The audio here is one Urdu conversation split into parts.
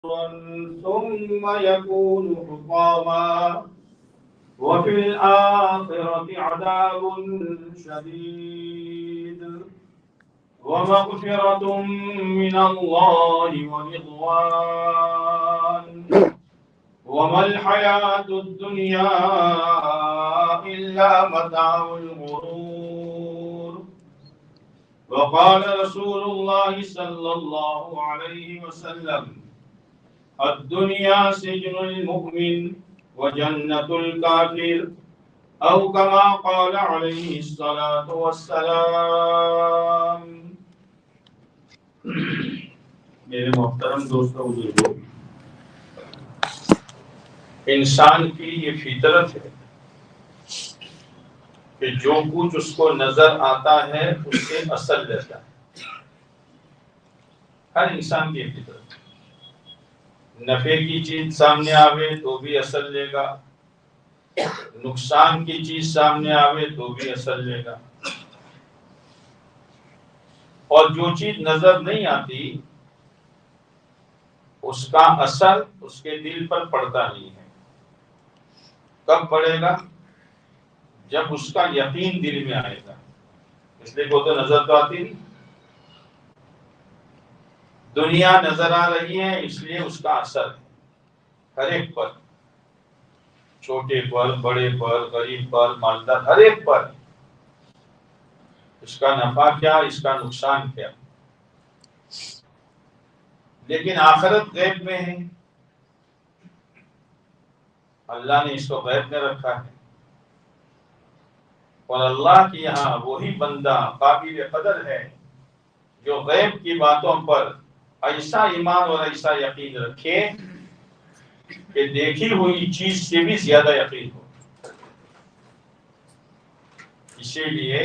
ثم يكون حطاما وفي الآخرة عذاب شديد ومغفرة من الله ورضوان وما الحياة الدنيا إلا متاع الغرور وقال رسول الله صلى الله عليه وسلم الدنيا سجن المؤمن وجنة الكافر أو كما قال عليه الصلاة والسلام. میرے محترم دوستوں بزرگوں، انسان کی یہ فطرت ہے کہ جو کچھ اس کو نظر آتا ہے اس سے اصل لیتا ہے. ہر انسان کی فطرت، نفع کی چیز سامنے آوے تو بھی اصل لے گا، نقصان کی چیز سامنے آوے تو بھی اصل لے گا، اور جو چیز نظر نہیں آتی اس کا اثر اس کے دل پر پڑتا نہیں ہے. کب پڑے گا؟ جب اس کا یقین دل میں آئے گا. اس لیے وہ تو نظر تو آتی نہیں، دنیا نظر آ رہی ہے اس لیے اس کا اثر ہے ہر ایک پر، چھوٹے پر، بڑے پر، غریب پر، مالدار، ہر ایک پر. اس کا نفع کیا، اس کا نقصان کیا. لیکن آخرت غیب میں ہے، اللہ نے اس کو غیب میں رکھا ہے، اور اللہ کے یہاں وہی بندہ قابل قدر ہے جو غیب کی باتوں پر ایسا ایمان اور ایسا یقین رکھے کہ دیکھی ہوئی چیز سے بھی زیادہ یقین ہو. اسی لیے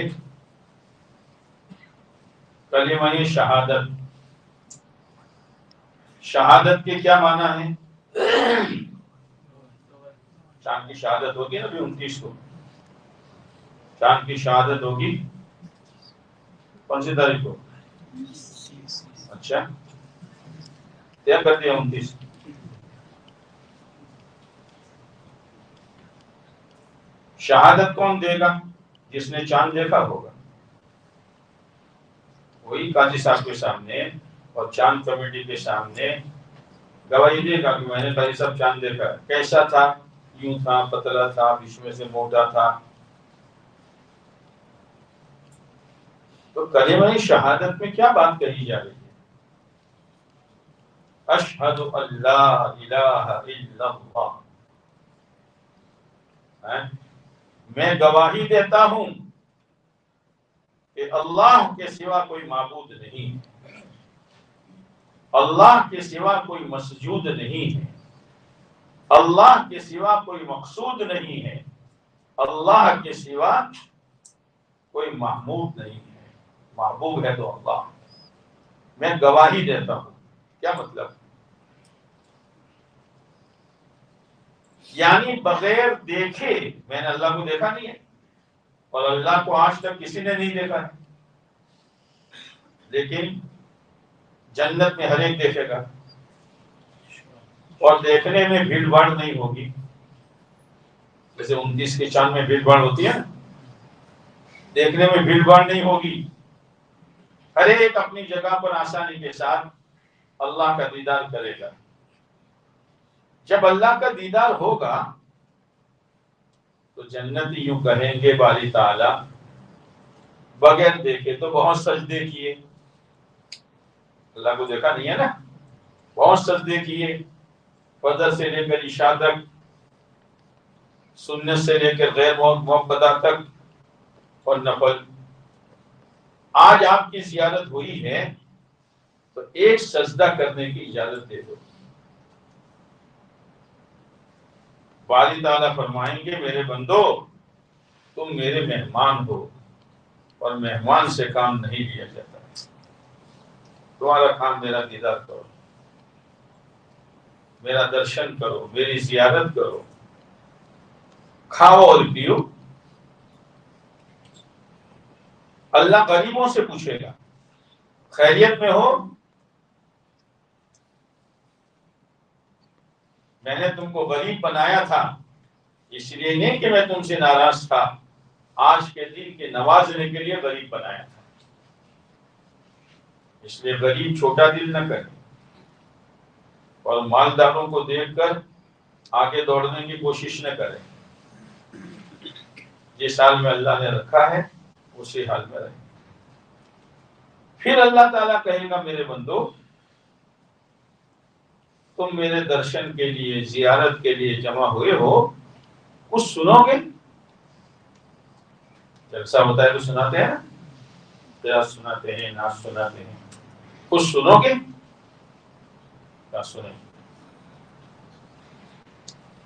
کلمہ شہادت، شہادت کے کیا معنی ہے؟ چاند کی شہادت ہوگی نا ابھی 29 کو، چاند کی شہادت ہوگی کون سی تاریخ کو؟ اچھا طے کر دیا 29. شہادت کون دے گا؟ جس نے چاند دیکھا ہوگا، وہی قاضی صاحب کے سامنے اور چاند کمیٹی کے سامنے گواہی دے گا کہ میں نے قاضی صاحب چاند دیکھا. کیسا تھا؟ یوں تھا، پتلا تھا، بیچ میں سے موٹا تھا. تو کلمہ شہادت میں کیا بات کہی جا رہی ہے؟ اشہد ان لا الہ الا اللہ، میں گواہی دیتا ہوں کہ اللہ کے سوا کوئی معبود نہیں ہے، اللہ کے سوا کوئی مسجود نہیں ہے، اللہ کے سوا کوئی مقصود نہیں ہے، اللہ کے سوا کوئی محمود نہیں ہے. محبوب ہے تو اللہ. میں گواہی دیتا ہوں. کیا مطلب؟ یعنی بغیر دیکھے، میں نے اللہ کو دیکھا نہیں ہے اور اللہ کو آج تک کسی نے نہیں دیکھا ہے، لیکن جنت میں ہر ایک دیکھے گا، اور دیکھنے میں بھیڑ بھاڑ نہیں ہوگی. جیسے 29 کے چاند میں بھیڑ بھاڑ ہوتی ہے نا، دیکھنے میں بھیڑ بھاڑ نہیں ہوگی. ہر ایک اپنی جگہ پر آسانی کے ساتھ اللہ کا دیدار کرے گا. جب اللہ کا دیدار ہوگا تو جنتی یوں کہیں گے باری تعالی بغیر دیکھے تو بہت سجدے کیے، اللہ کو دیکھا نہیں ہے نا، بہت سجدے کیے، فجر سے لے کر عشاء تک، سنت سے لے کر غیر مؤکدہ تک اور نفل. آج آپ کی زیارت ہوئی ہے تو ایک سجدہ کرنے کی اجازت دے دو. باری تعالیٰ فرمائیں گے میرے بندو تم میرے مہمان ہو اور مہمان سے کام نہیں لیا جاتا. تمہارا کام میرا دیدار کرو، میرا درشن کرو، میری زیارت کرو، کھاؤ اور پیو. اللہ غریبوں سے پوچھے گا خیریت میں ہو؟ میں نے تم کو غریب بنایا تھا، اس لیے نہیں کہ میں تم سے ناراض تھا، آج کے دن کے نوازنے کے لیے غریب بنایا تھا۔ اس لیے غریب چھوٹا دل نہ کرے اور مالداروں کو دیکھ کر آگے دوڑنے کی کوشش نہ کرے۔ جس حال میں اللہ نے رکھا ہے اسی حال میں رہے۔ پھر اللہ تعالیٰ کہے گا میرے بندو تم میرے درشن کے لیے، زیارت کے لیے جمع ہوئے ہو، کچھ سنو گے؟ جلسہ ہوتا ہے تو سناتے ہیں نا، قیاس سناتے ہیں، ناز سناتے ہیں، کچھ سنو گے؟ کیا سنیں؟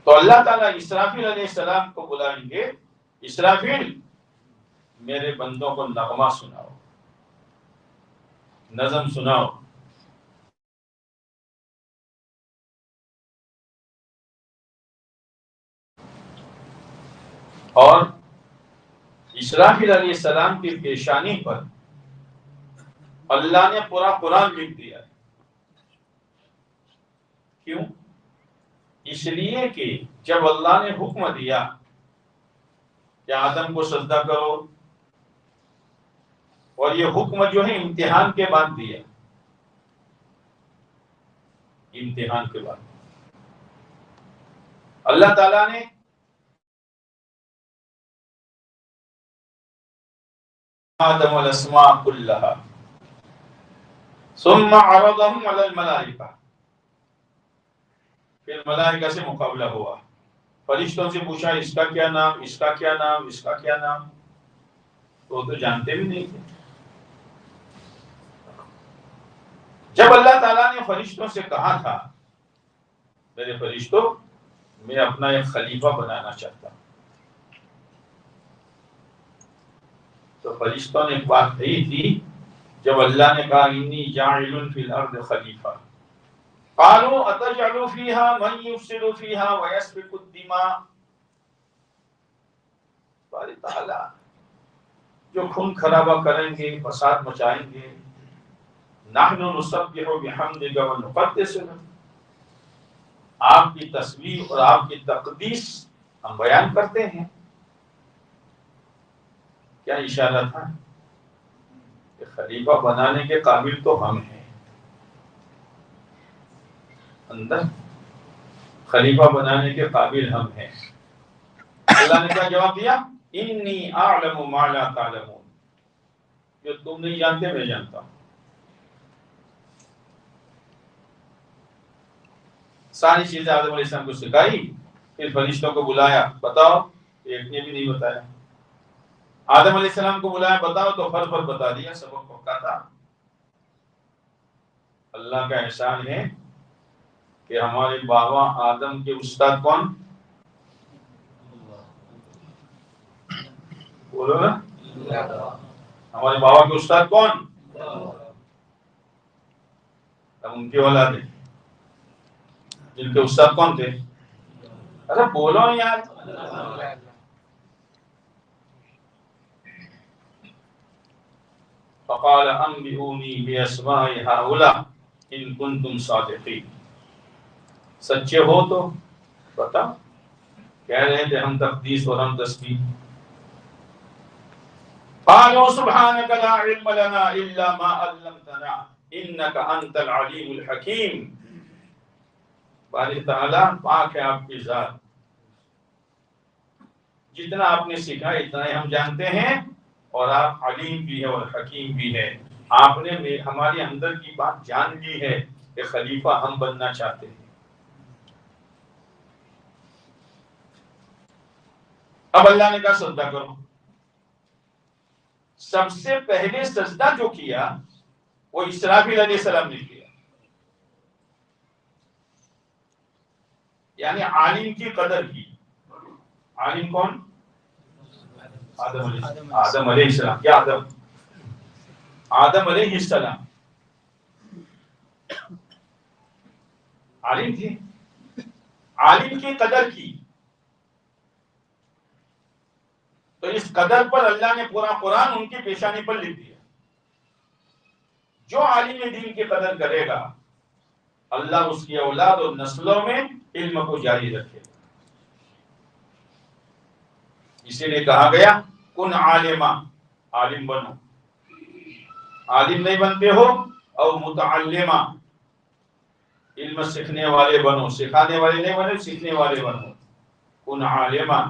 تو اللہ تعالیٰ اسرافیل علیہ السلام کو بلائیں گے، اسرافیل میرے بندوں کو نغمہ سناؤ، نظم سناؤ۔ اور اسرافیل علیہ السلام کی پیشانی پر اللہ نے پورا قرآن لکھ دیا۔ کیوں؟ اس لیے کہ جب اللہ نے حکم دیا کہ آدم کو سجدہ کرو، اور یہ حکم جو ہے امتحان کے بعد دیا، امتحان کے بعد اللہ تعالیٰ نے آدم الاسماء کلھا ثم عرضهم علی الملائکہ، پھر ملائکہ سے مقابلہ ہوا، فرشتوں سے پوچھا اس کا کیا نام، اس کا کیا نام، اس کا کیا نام، تو جانتے بھی نہیں تھے۔ جب اللہ تعالیٰ نے فرشتوں سے کہا تھا میرے فرشتوں میں اپنا ایک خلیفہ بنانا چاہتا ہوں، تو فرشتوں نے ایک بات کہی تھی جب اللہ نے کہا انی جاعل فی الارض خلیفہ، قالوا اتجعل فیہا من یفسد فیہا ویسفک الدماء، باری تعالیٰ جو خون خرابہ کریں گے، فساد مچائیں گے، نحن نسبح بحمدک ونقدس لک، آپ کی تسبیح اور آپ کی تقدیس ہم بیان کرتے ہیں۔ کیا اشارہ تھا کہ خلیفہ بنانے کے قابل تو ہم ہیں، اندر خلیفہ بنانے کے قابل ہم ہیں۔ اللہ نے کیا جواب دیا؟ انی اعلم ما لا تعلمون، جو تم نہیں جانتے میں جانتا ہوں۔ ساری چیزیں آدم علیہ السلام کو سکھائی، پھر فرشتوں کو بلایا، بتاؤ، ایک نے بھی نہیں بتایا۔ آدم علیہ السلام کو بلایا، بتاؤ، تو فر بتا دیا، سبق پکا تھا۔ اللہ کا احسان ہے کہ ہمارے بابا آدم کے استاد کون؟ بولو نا، ہمارے بابا کے استاد کون؟ اب ان کی اولاد ہے جن کے استاد کون تھے؟ ارے بولو یار۔ فقال انبئونی باسماء هؤلاء ان کنتم صادقین، سچے ہو تو بتاؤ۔ کہہ رہے تھے ہم تقدیس اور ہم تسبیح۔ قالوا سبحانك لا علم لنا الا ما علمتنا انك انت العلیم الحکیم، باری تعالیٰ پاک ہے آپ کی ذات، جتنا آپ نے سیکھا اتنا ہی ہم جانتے ہیں، اور آپ علیم بھی ہے اور حکیم بھی ہے۔ آپ نے ہمارے اندر کی بات جان لی ہے کہ خلیفہ ہم بننا چاہتے ہیں۔ اب اللہ نے کہا سجدہ کرو۔ سب سے پہلے سجدہ جو کیا وہ اسرافیل علیہ السلام نے کیا، یعنی عالم کی قدر کی۔ عالم کون؟ آدم علیہ السلام۔ کیا آدم علیہ السلام عالم تھے، عالم کی قدر کی۔ تو اس قدر پر اللہ نے پورا قرآن ان کی پیشانی پر لکھ دیا۔ جو عالم دین کی قدر کرے گا اللہ اس کی اولاد اور نسلوں میں علم کو جاری رکھے. اسی لیے کہا گیا کن عالما، عالم بنو. عالم نہیں بنتے ہو او متعلما، علم سیکھنے والے بنو. سکھانے والے نہیں بنے، سیکھنے والے بنو. کن عالما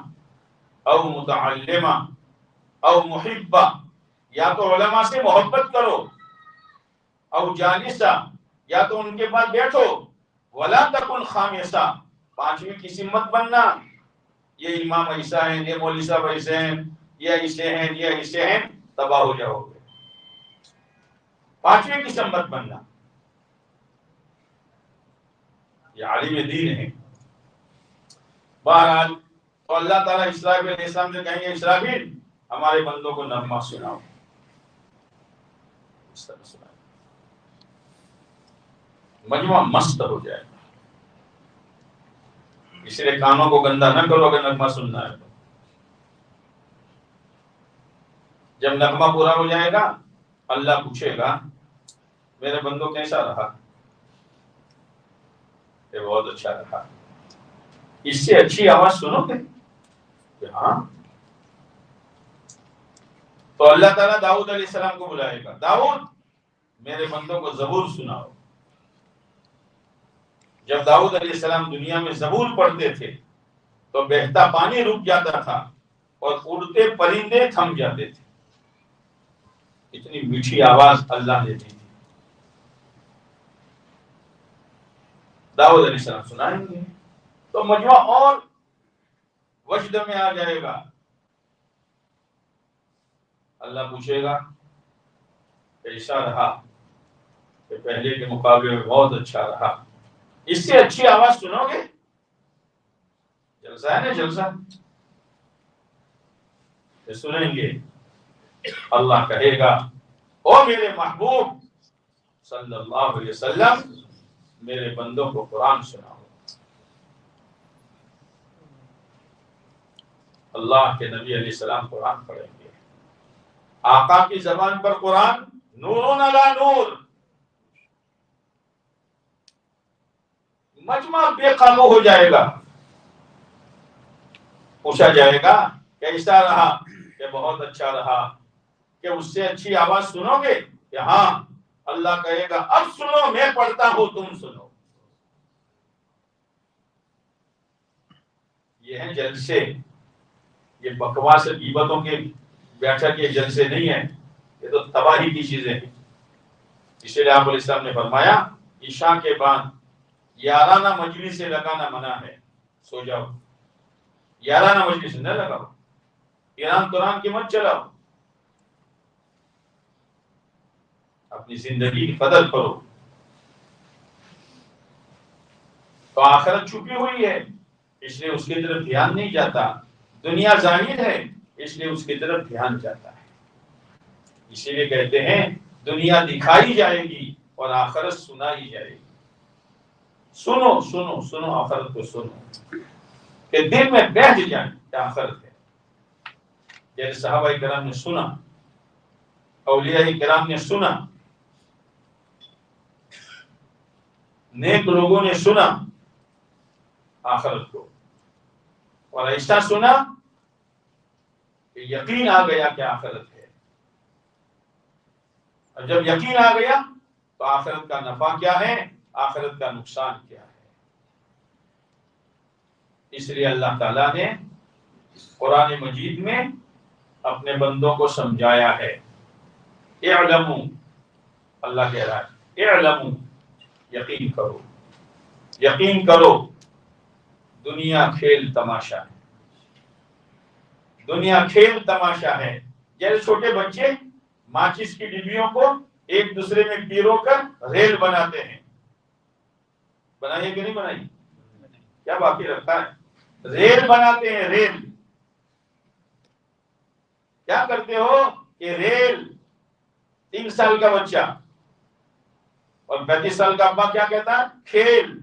او متعلما او محبا، یا تو علماء سے محبت کرو، او جالسا، یا تو ان کے پاس بیٹھو. ولا تکن خامسا، پانچویں قسم مت بننا. یہ امام ایسا ہیں، یہ مولوی صاحب ایسے ہیں، یہ ایسے ہیں، یہ ایسے ہیں، تباہ ہو جاؤ گے. پانچویں قسم مت بننا. یہ عالم دین ہے. بہرحال تو اللہ تعالیٰ اسرافیل علیہ السلام سے کہیں گے اسرافیل ہمارے بندوں کو نغمہ سناؤ. اس طرح سناؤ، مجمع مست ہو جائے گا. اس لیے کانوں کو گندا نہ کرو اگر نغمہ سننا ہے تو. جب نغمہ پورا ہو جائے گا اللہ پوچھے گا میرے بندوں کیسا رہا؟ یہ بہت اچھا رہا. اس سے اچھی آواز سنو گے کہ ہاں. تو اللہ تعالیٰ داؤد علیہ السلام کو بلائے گا، داؤد میرے بندوں کو زبور سناؤ. جب داؤد علیہ السلام دنیا میں زبور پڑھتے تھے تو بہتا پانی رک جاتا تھا اور اڑتے پرندے تھم جاتے تھے. اتنی میٹھی آواز اللہ نے دی تھی. داؤد علیہ السلام سنائیں گے تو مجمع اور وجد میں آ جائے گا. اللہ پوچھے گا کیسا رہا؟ کہ پہلے کے مقابلے میں بہت اچھا رہا. اس سے اچھی آواز سنو گے؟ جلسہ ہے نا، جلسہ سنیں گے. اللہ کہے گا او میرے محبوب صلی اللہ علیہ وسلم میرے بندوں کو قرآن سناؤ. اللہ کے نبی علیہ السلام قرآن پڑھیں گے. آقا کی زبان پر قرآن نور علی نور. مجمع بے قابو ہو جائے گا. پوچھا جائے گا کیسا رہا؟ کہ بہت اچھا رہا. کہ اس سے اچھی آواز سنو گے؟ کہ ہاں. اللہ کہے گا اب سنو میں پڑھتا ہوں تم سنو. یہ ہیں جلسے. یہ بکواس غیبتوں کے بیٹھک کے جلسے نہیں ہیں، یہ تو تباہی کی چیزیں ہیں. اس لیے آپ علیہ السلام نے فرمایا عشاء کے بعد یارانہ مجلس سے لگانا منع ہے. سو جاؤ، یارانہ مجلس نہ لگاؤ، ایران قرآن کی مت چلاؤ. اپنی زندگی کی قدر کرو. تو آخرت چھپی ہوئی ہے اس لیے اس کی طرف دھیان نہیں جاتا. دنیا ظاہر ہے اس لیے اس کی طرف دھیان جاتا ہے. اسی لیے کہتے ہیں دنیا دکھائی جائے گی اور آخرت سنائی جائے گی. سنو سنو سنو آخرت کو سنو کہ دل میں بیٹھ جائے کہ آخرت ہے. جیسے صحابہ کرام نے سنا، اولیاء کرام نے سنا، نیک لوگوں نے سنا آخرت کو، اور ایسا سنا کہ یقین آ گیا کہ آخرت ہے. اور جب یقین آ گیا تو آخرت کا نفع کیا ہے، آخرت کا نقصان کیا ہے. اس لیے اللہ تعالیٰ نے قرآن مجید میں اپنے بندوں کو سمجھایا ہے. اعلموا، اللہ کہہ رہا ہے اعلموا، یقین کرو، یقین کرو. دنیا کھیل تماشا ہے، دنیا کھیل تماشا ہے. جیسے چھوٹے بچے ماچس کی ڈبیوں کو ایک دوسرے میں پیرو کر ریل بناتے ہیں. بنائیے کہ نہیں بنائی؟ کیا باقی رکھتا ہے؟ ریل بناتے ہیں. ریل کیا کرتے ہو کہ ریل 3 سال کا بچہ اور 35 سال کا ابا کیا کہتا ہے؟ کھیل.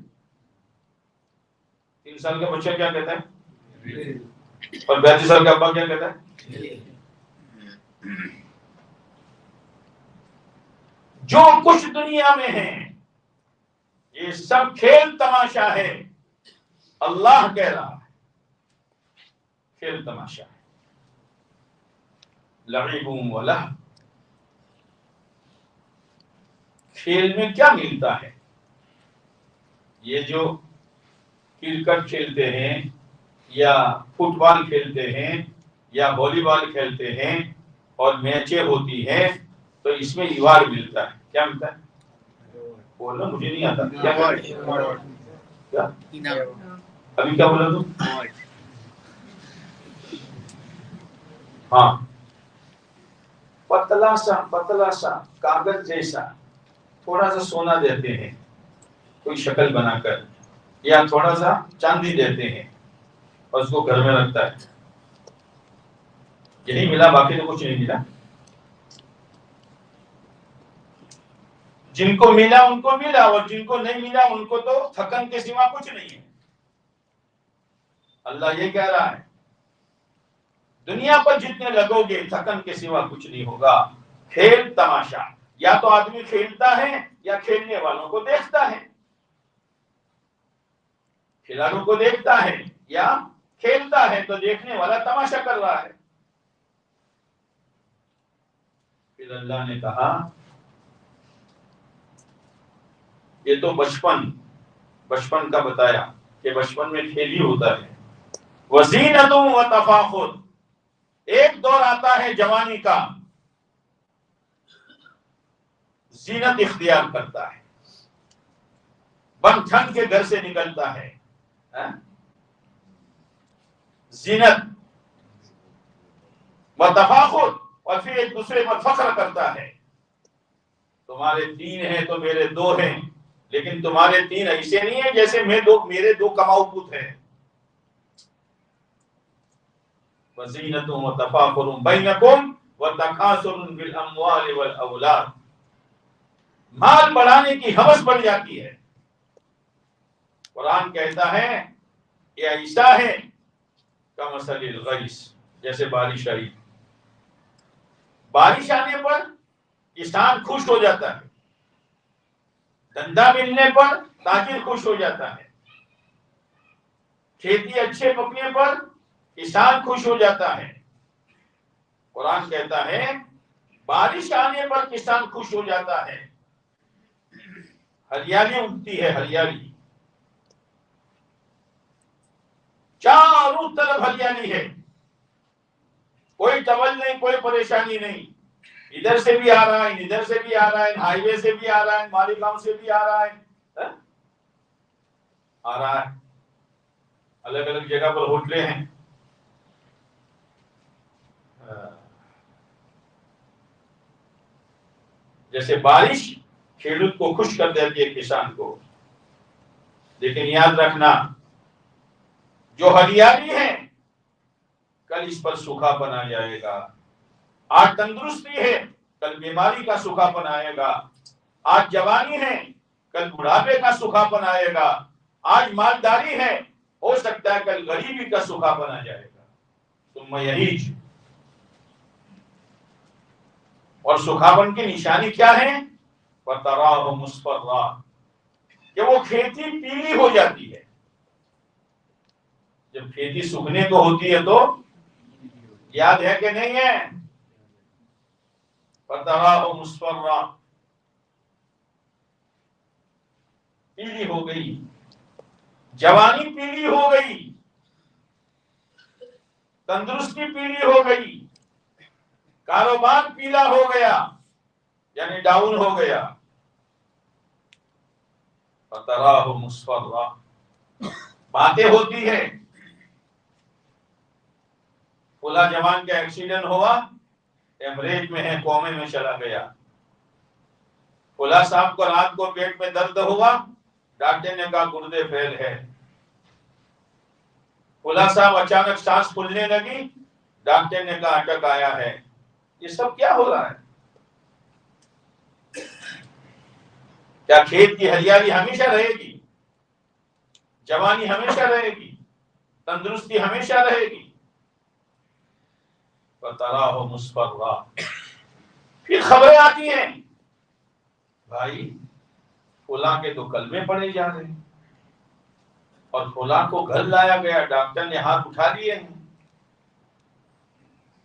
3 سال کا بچہ کیا کہتا ہے؟ اور 35 سال کا ابا کیا کہتا ہے؟ جو کچھ دنیا میں ہے یہ سب کھیل تماشا ہے. اللہ کہہ رہا ہے کھیل تماشا ہے. لعب ولہو، کھیل میں کیا ملتا ہے؟ یہ جو کرکٹ کھیلتے ہیں یا فٹ بال کھیلتے ہیں یا والی بال کھیلتے ہیں اور میچیں ہوتی ہیں تو اس میں ایوارڈ ملتا ہے. کیا ملتا ہے؟ بولنا مجھے نہیں آتا. کیا ابھی کیا بولا تم؟ ہاں، پتلا سا کاغذ جیسا تھوڑا سا سونا دیتے ہیں کوئی شکل بنا کر، یا تھوڑا سا چاندی دیتے ہیں اور اس کو گھر میں رکھتا ہے. یہی ملا، باقی تو کچھ نہیں ملا. جن کو ملا ان کو ملا اور جن کو نہیں ملا ان کو تو تھکن کے سوا کچھ نہیں ہے. اللہ یہ کہہ رہا ہے دنیا پر جتنے لگو گے تھکن کے سوا کچھ نہیں ہوگا. کھیل تماشا، یا تو آدمی کھیلتا ہے یا کھیلنے والوں کو دیکھتا ہے. کھلاڑوں کو دیکھتا ہے یا کھیلتا ہے تو دیکھنے والا تماشا کر رہا ہے. پھر اللہ نے کہا یہ تو بچپن کا بتایا کہ بچپن میں کھیل ہی ہوتا ہے. وزینت و تفاخر، ایک دور آتا ہے جوانی کا، زینت اختیار کرتا ہے، بن ٹھن کے گھر سے نکلتا ہے. زینت و تفاخر، اور پھر ایک دوسرے پر فخر کرتا ہے. تمہارے 3 ہیں تو میرے 2 ہیں، لیکن تمہارے 3 ایسے نہیں ہیں جیسے میرے 2 کماؤ پوت ہیں. وزینت و تفاخر بینکم وتکاثر فی الاموال والاولاد، مال بڑھانے کی ہوس بڑھ جاتی ہے. قرآن کہتا ہے یہ ایسا ہے کمثل الغیث، جیسے بارش آئی. بارش آنے پر کسان خوش ہو جاتا ہے، دھندا ملنے پر تاجر خوش ہو جاتا ہے، کھیتی اچھے پکنے پر کسان خوش ہو جاتا ہے. قرآن کہتا ہے بارش آنے پر کسان خوش ہو جاتا ہے، ہریالی اگتی ہے، ہریالی چاروں طرف ہریالی ہے، کوئی ٹبل نہیں، کوئی پریشانی نہیں. ادھر سے بھی آ رہا ہے، ادھر سے بھی آ رہا ہے، ہائی وے سے بھی آ رہا ہے، مالیگاؤں سے بھی آ رہا ہے، الگ الگ جگہ پر ہوٹلیں ہیں. جیسے بارش کھیڑوت کو خوش کر دیتی ہے، کسان کو. لیکن یاد رکھنا جو ہریالی ہے کل اس پر سوکھا پن آ جائے گا. آج تندرستی ہے کل بیماری کا سوکھا پن آئے گا. آج جوانی ہے کل بڑھاپے کا سوکھا پن آئے گا. آج مالداری ہے ہو سکتا ہے کل غریبی کا سوکھا پن آ جائے گا. ثم یہیج، اور سکھاپن کی نشانی کیا ہے؟ وَتَرَاهُ مُصْفَرًّا، کہ وہ کھیتی پیلی ہو جاتی ہے. جب کھیتی سوکھنے کو ہوتی ہے تو یاد ہے کہ نہیں ہے؟ وَتَرَاهُ مُصْفَرًّا، پیلی ہو گئی، جوانی پیلی ہو گئی، تندرستی پیلی ہو گئی، کاروبار پیلا ہو گیا یعنی ڈاؤن ہو گیا. فَتَرَاهُ مُصْفَرًّا، باتیں ہوتی ہیں فلاں جوان کا ایکسیڈنٹ ہوا، ایمریج میں ہے، کومے میں چلا گیا. فلاں صاحب کو رات کو پیٹ میں درد ہوا، ڈاکٹر نے کہا گردے فیل ہے. فلاں صاحب اچانک سانس پھولنے لگی، ڈاکٹر نے کہا اٹک آیا ہے. یہ سب کیا ہو رہا ہے؟ کیا کھیت کی ہریالی ہمیشہ رہے گی؟ جوانی ہمیشہ رہے گی؟ تندرستی ہمیشہ رہے گی؟ وَتَرَاهُ مُصْفَرًّا، پھر خبریں آتی ہیں بھائی فلاں کے تو کلمے پڑھے جا رہے ہیں اور فلاں کو گھر لایا گیا، ڈاکٹر نے ہاتھ اٹھا لیے ہیں.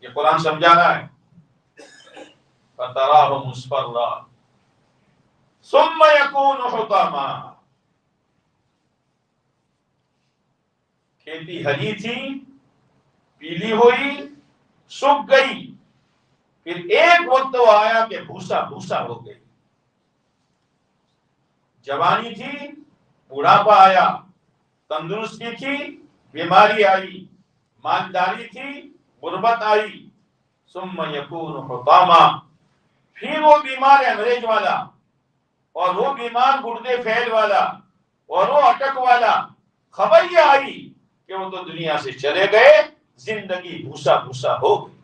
یہ قرآن سمجھا رہا ہے. فَتَرَاهُ مُصْفَرًّا ثُمَّ يَكُونُ حُطَامًا. کھیتی ہری تھی، پیلی ہوئی، سوکھ گئی، پھر ایک وقت وہ آیا کہ بھوسا بھوسا ہو گئی. جوانی تھی، بڑھاپا آیا، تندرستی تھی، بیماری آئی، مالداری تھی، غربت آئی. ثم یکون حطاما، پھر وہ بیمار ہیمریج والا، اور وہ بیمار گردے پھیل والا، اور وہ اٹک والا. خبر یہ آئی کہ وہ تو دنیا سے چلے گئے، زندگی بھوسا بھوسا ہو گئی.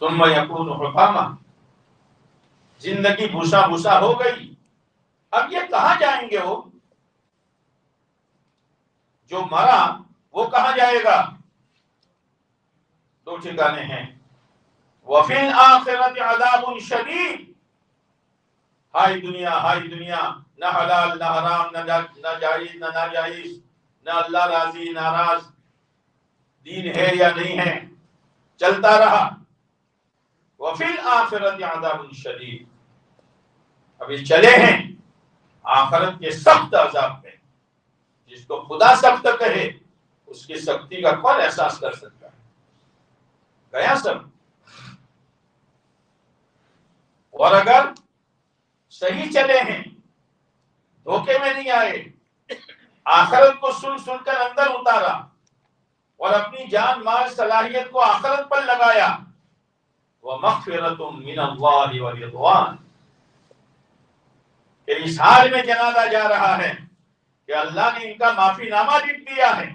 ثم یکون حطاما، زندگی بھوسا بھوسا ہو گئی. اب یہ کہاں جائیں گے؟ وہ جو مرا وہ کہاں جائے گا؟ دو ٹھکانے ہیں. وفی الآخرۃ عذاب شدید، ہائی دنیا ہائی دنیا، نہ حلال نہ حرام، نہ جائز نہ ناجائز، نہ اللہ راضی ناراض، دین ہے یا نہیں ہے، چلتا رہا. وفی الآخرۃ عذاب شدید، ابھی چلے ہیں آخرت کے سخت عذاب میں. جس کو خدا سخت کہے اس کی سختی کا کون احساس کر سکتا ہے؟ گیا سب. اور اگر صحیح چلے ہیں، دھوکے میں نہیں آئے، آخرت کو سن سن کر اندر اتارا اور اپنی جان مال صلاحیت کو آخرت پر لگایا، وَمَغْفِرَةٌ مِّنَ اللَّهِ وَرِضْوَانٌ، کہ اس حال میں جنازہ جا رہا ہے کہ اللہ نے ان کا معافی نامہ لکھ دیا ہے.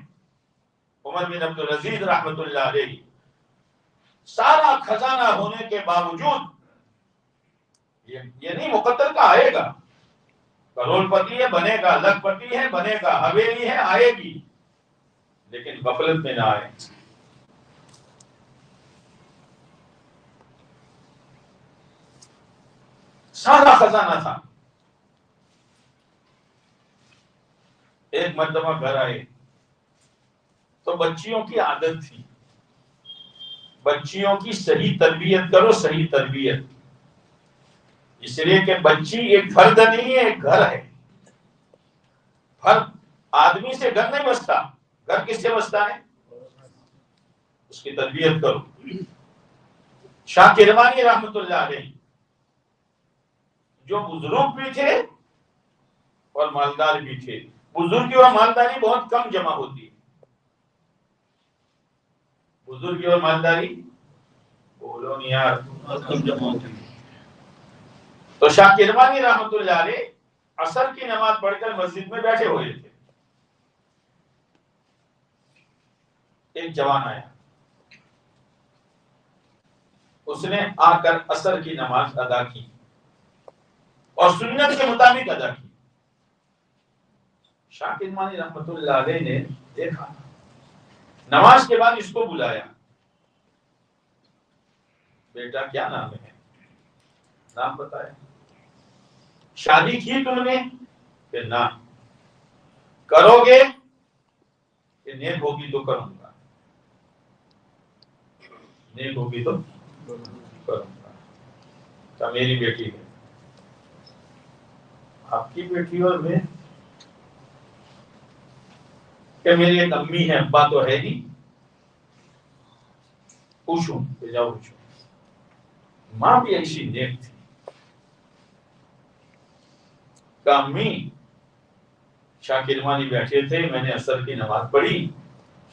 عمر بن عبد العزیز رحمۃ اللہ علیہ، سارا خزانہ ہونے کے باوجود یہ نہیں مقدر کا آئے گا، کروڑ پتی ہے بنے گا، لکھ پتی ہے بنے گا، حویلی ہے آئے گی، لیکن غفلت میں نہ آئے. سارا خزانہ تھا. ایک مرتبہ گھر آئے تو بچیوں کی عادت تھی، بچیوں کی صحیح تربیت کرو، صحیح تربیت. اس لیے کہ بچی ایک فرد نہیں ہے، ایک گھر ہے. فرد آدمی سے گھر نہیں بستا، گھر کس سے بستا ہے؟ اس کی تربیت کرو. شاہ کرمانی رحمۃ اللہ علیہ جو بزرگ بھی تھے اور مالدار بھی تھے. بزرگی اور مالداری بہت کم جمع ہوتی ہے. بزرگی اور مالداری بولو نہیں یار، بہت کم جمع ہوتی ہے. تو شاہ کرمانی رحمۃ اللہ علیہ عصر کی نماز پڑھ کر مسجد میں بیٹھے ہوئے تھے. ایک جوان آیا، اس نے آ کر عصر کی نماز ادا کی اور سنت کے مطابق ادا کی. شاہ کرمانی رحمۃ اللہ علیہ نے دیکھا، نماز کے بعد اس کو بلایا. بیٹا کیا نام ہے؟ نام بتایا. شادی کی تم نے؟ کہ نہ. کرو گے؟ کہ نیک ہوگی تو کروں گا، نیک ہوگی تو کروں گا. کیا میری بیٹی ہے؟ آپ کی بیٹی اور میں؟ کہ میری ایک امی ہے، ابا تو ہے نہیں. پوچھوں کہ جاؤ پوچھو. ماں بھی ایسی نیک تھی. کہ امی شاہ کرمانی بیٹھے تھے، میں نے عصر کی نماز پڑھی،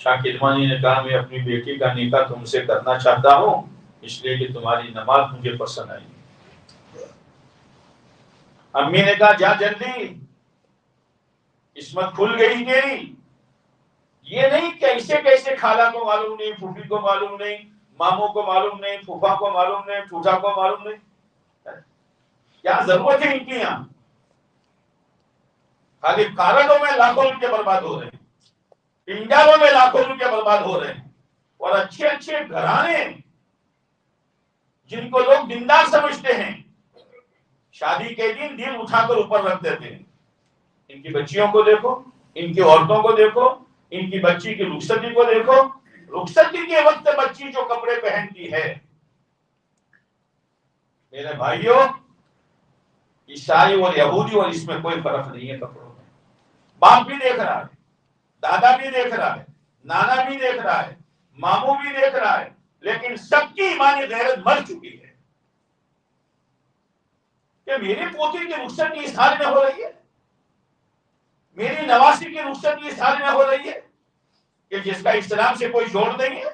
شاہ کرمانی نے کہا میں اپنی بیٹی کا نکاح تم سے کرنا چاہتا ہوں، اس لیے کہ تمہاری نماز مجھے پسند آئی. امی نے کہا جا جلدی، قسمت کھل گئی تیری. یہ نہیں کیسے کیسے خالہ کو معلوم نہیں، پھوپھی کو معلوم نہیں، ماموں کو معلوم نہیں، پھوپھا کو معلوم نہیں، ٹھوٹا کو معلوم نہیں. کیا ضرورت ہے ان کی یہاں؟ خالی کارڈوں میں لاکھوں روپے برباد ہو رہے ہیں، پنڈالوں میں لاکھوں روپے برباد ہو رہے ہیں، اور اچھے اچھے گھرانے جن کو لوگ دیندار سمجھتے ہیں، شادی کے دن دل اٹھا کر اوپر رکھ دیتے ہیں. ان کی بچیوں کو دیکھو، ان کی عورتوں کو دیکھو، ان کی بچی کی رخصتی کو دیکھو. رخصتی کے وقت بچی جو کپڑے پہنتی ہے، میرے بھائیوں، عیسائی اور یہودی اور اس میں کوئی فرق نہیں ہے کپڑوں میں. باپ بھی دیکھ رہا ہے، دادا بھی دیکھ رہا ہے، نانا بھی دیکھ رہا ہے، ماموں بھی دیکھ رہا ہے، لیکن سب کی ایمانی غیرت مر چکی ہے کہ میری پوتی کی رخصتی اس حال میں ہو رہی ہے، میری نواسی کی رخصتی اس حال میں ہو رہی ہے کہ جس کا اسلام سے کوئی جوڑ نہیں ہے.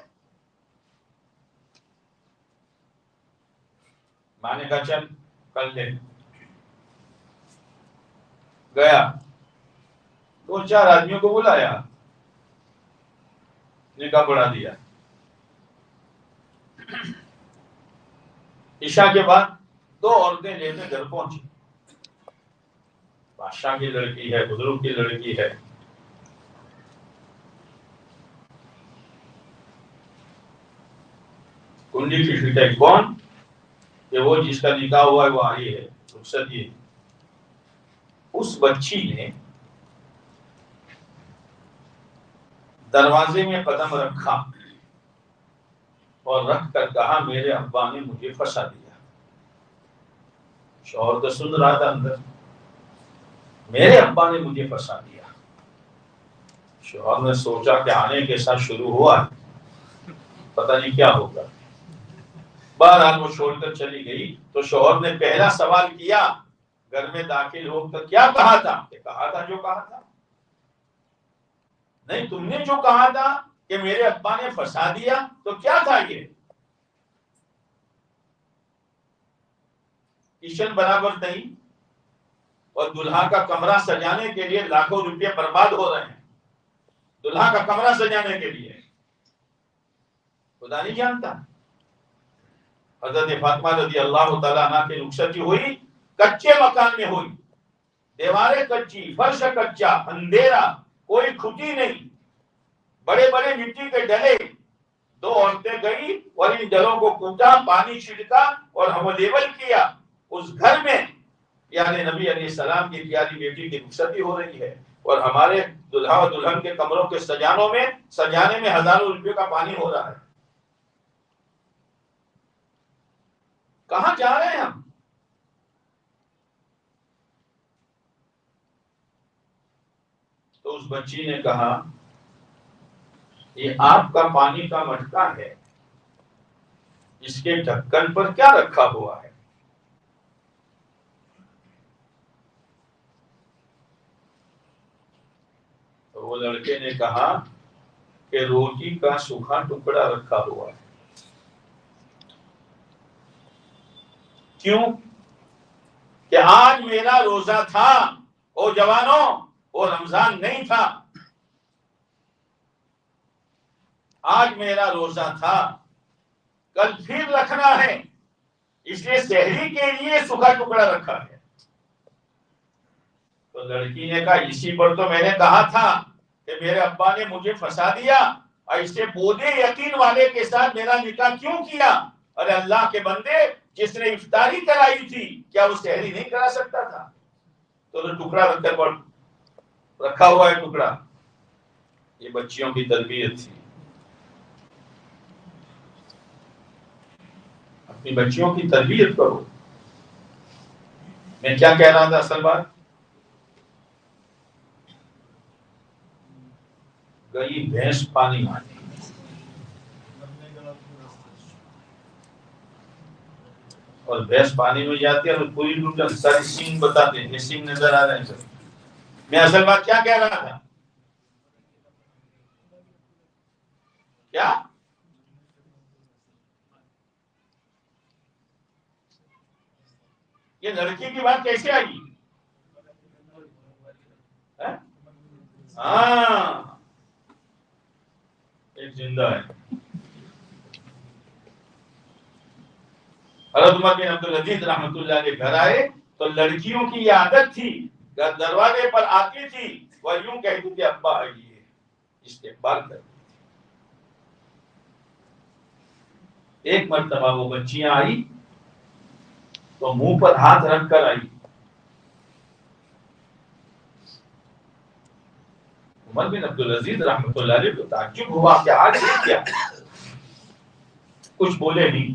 میں نے کہا چل کل لے. گیا، 2-4 آدمیوں کو بلایا، نکاح پڑھا دیا. عشاء کے بعد 2 عورتیں لے کے گھر پہنچی. بادشاہ کی لڑکی ہے، بزرگ کی لڑکی ہے. کنڈی کی فٹائی کون کہ وہ جس کا نکاح ہوا ہے وہ آئی ہے، رخصتی ہے. اس بچی نے دروازے میں قدم رکھا اور رکھ کر کہا میرے ابا نے مجھے پھنسا دیا. شوہر تو سن رہا تھا اندر، میرے ابا نے مجھے پھنسا دیا. شوہر نے سوچا کہ آنے کے ساتھ شروع ہوا ہے، پتہ نہیں کیا ہوگا. بہرحال وہ چھوڑ کر چلی گئی. تو شوہر نے پہلا سوال کیا گھر میں داخل ہو کر، کیا کہا تھا؟ کہ کہا تھا جو کہا تھا. نہیں، تم نے جو کہا تھا کہ میرے ابا نے پھنسا دیا، تو کیا تھا یہ؟ کچن برابر نہیں اور دلہا کا کمرہ سجانے کے لیے لاکھوں روپے برباد ہو رہے ہیں. دلہا کا کمرہ سجانے کے لیے خدا نہیں جانتا. حضرت فاطمہ رضی اللہ تعالیٰ عنہ کی رخصتی ہوئی، کچے مکان میں ہوئی، دیواریں کچی، فرش کچا، اندھیرا، کوئی کھٹی نہیں، بڑے بڑے مٹی کے ڈلے. 2 عورتیں گئی اور ان ڈلوں کو کوٹا، پانی چھڑکا اور ہم لیول کیا. اس گھر میں یعنی نبی علیہ السلام کی پیاری بیٹی کی رخصتی ہو رہی ہے اور ہمارے دلہا و دلہن کے کمروں کے سجانے میں ہزاروں روپے کا پانی ہو رہا ہے. کہاں جا رہے ہیں ہم؟ تو اس بچی نے کہا یہ آپ کا پانی کا مٹکا ہے، اس کے ڈھکن پر کیا رکھا ہوا ہے؟ تو وہ لڑکے نے کہا کہ روٹی کا سوکھا ٹکڑا رکھا ہوا ہے. کیوں؟ کہ آج میرا روزہ تھا. او جوانوں، وہ رمضان نہیں تھا، آج میرا روزہ تھا، کل پھر رکھنا ہے، اس لیے سحری کے لیے سوکھا ٹکڑا رکھا ہے. تو لڑکی نے کہا اسی پر تو میں نے کہا تھا کہ میرے ابا نے مجھے پھنسا دیا، اور اس سے بودے یقین والے کے ساتھ میرا نکاح کیوں کیا؟ ارے اللہ کے بندے، جس نے افطاری کرائی تھی کیا وہ سحری نہیں کرا سکتا تھا؟ تو ٹکڑا رکھ کر رکھا ہوا ہے ٹکڑا. یہ بچیوں کی تربیت تھی. اپنی بچیوں کی تربیت کرو. میں کیا کہہ رہا تھا اصل بات؟ گئی بھینس پانی مانگنے، اور بھینس پانی میں جاتی ہے اور پوری ٹوٹل ساری سینگ بتاتے ہیں، یہ سینگ نظر آ رہے ہیں سر. میں اصل بات کیا کہہ رہا تھا؟ کیا یہ لڑکی کی بات کیسے آئی؟ ہاں، ایک زندہ ہے. حضرت عمر بن عبدالعزیز رحمۃ اللہ کے گھر آئے تو لڑکیوں کی یہ عادت تھی، دروازے پر آتی تھی وہ یوں کہتی تھی ابا آئیے، استقبال کر. ایک مرتبہ وہ بچیاں آئی تو منہ پر ہاتھ رکھ کر آئی. عمر بن عبدالعزیز رحمۃ اللہ علیہ کو تعجب ہوا کہ آج یہ کیا. کچھ بولے نہیں.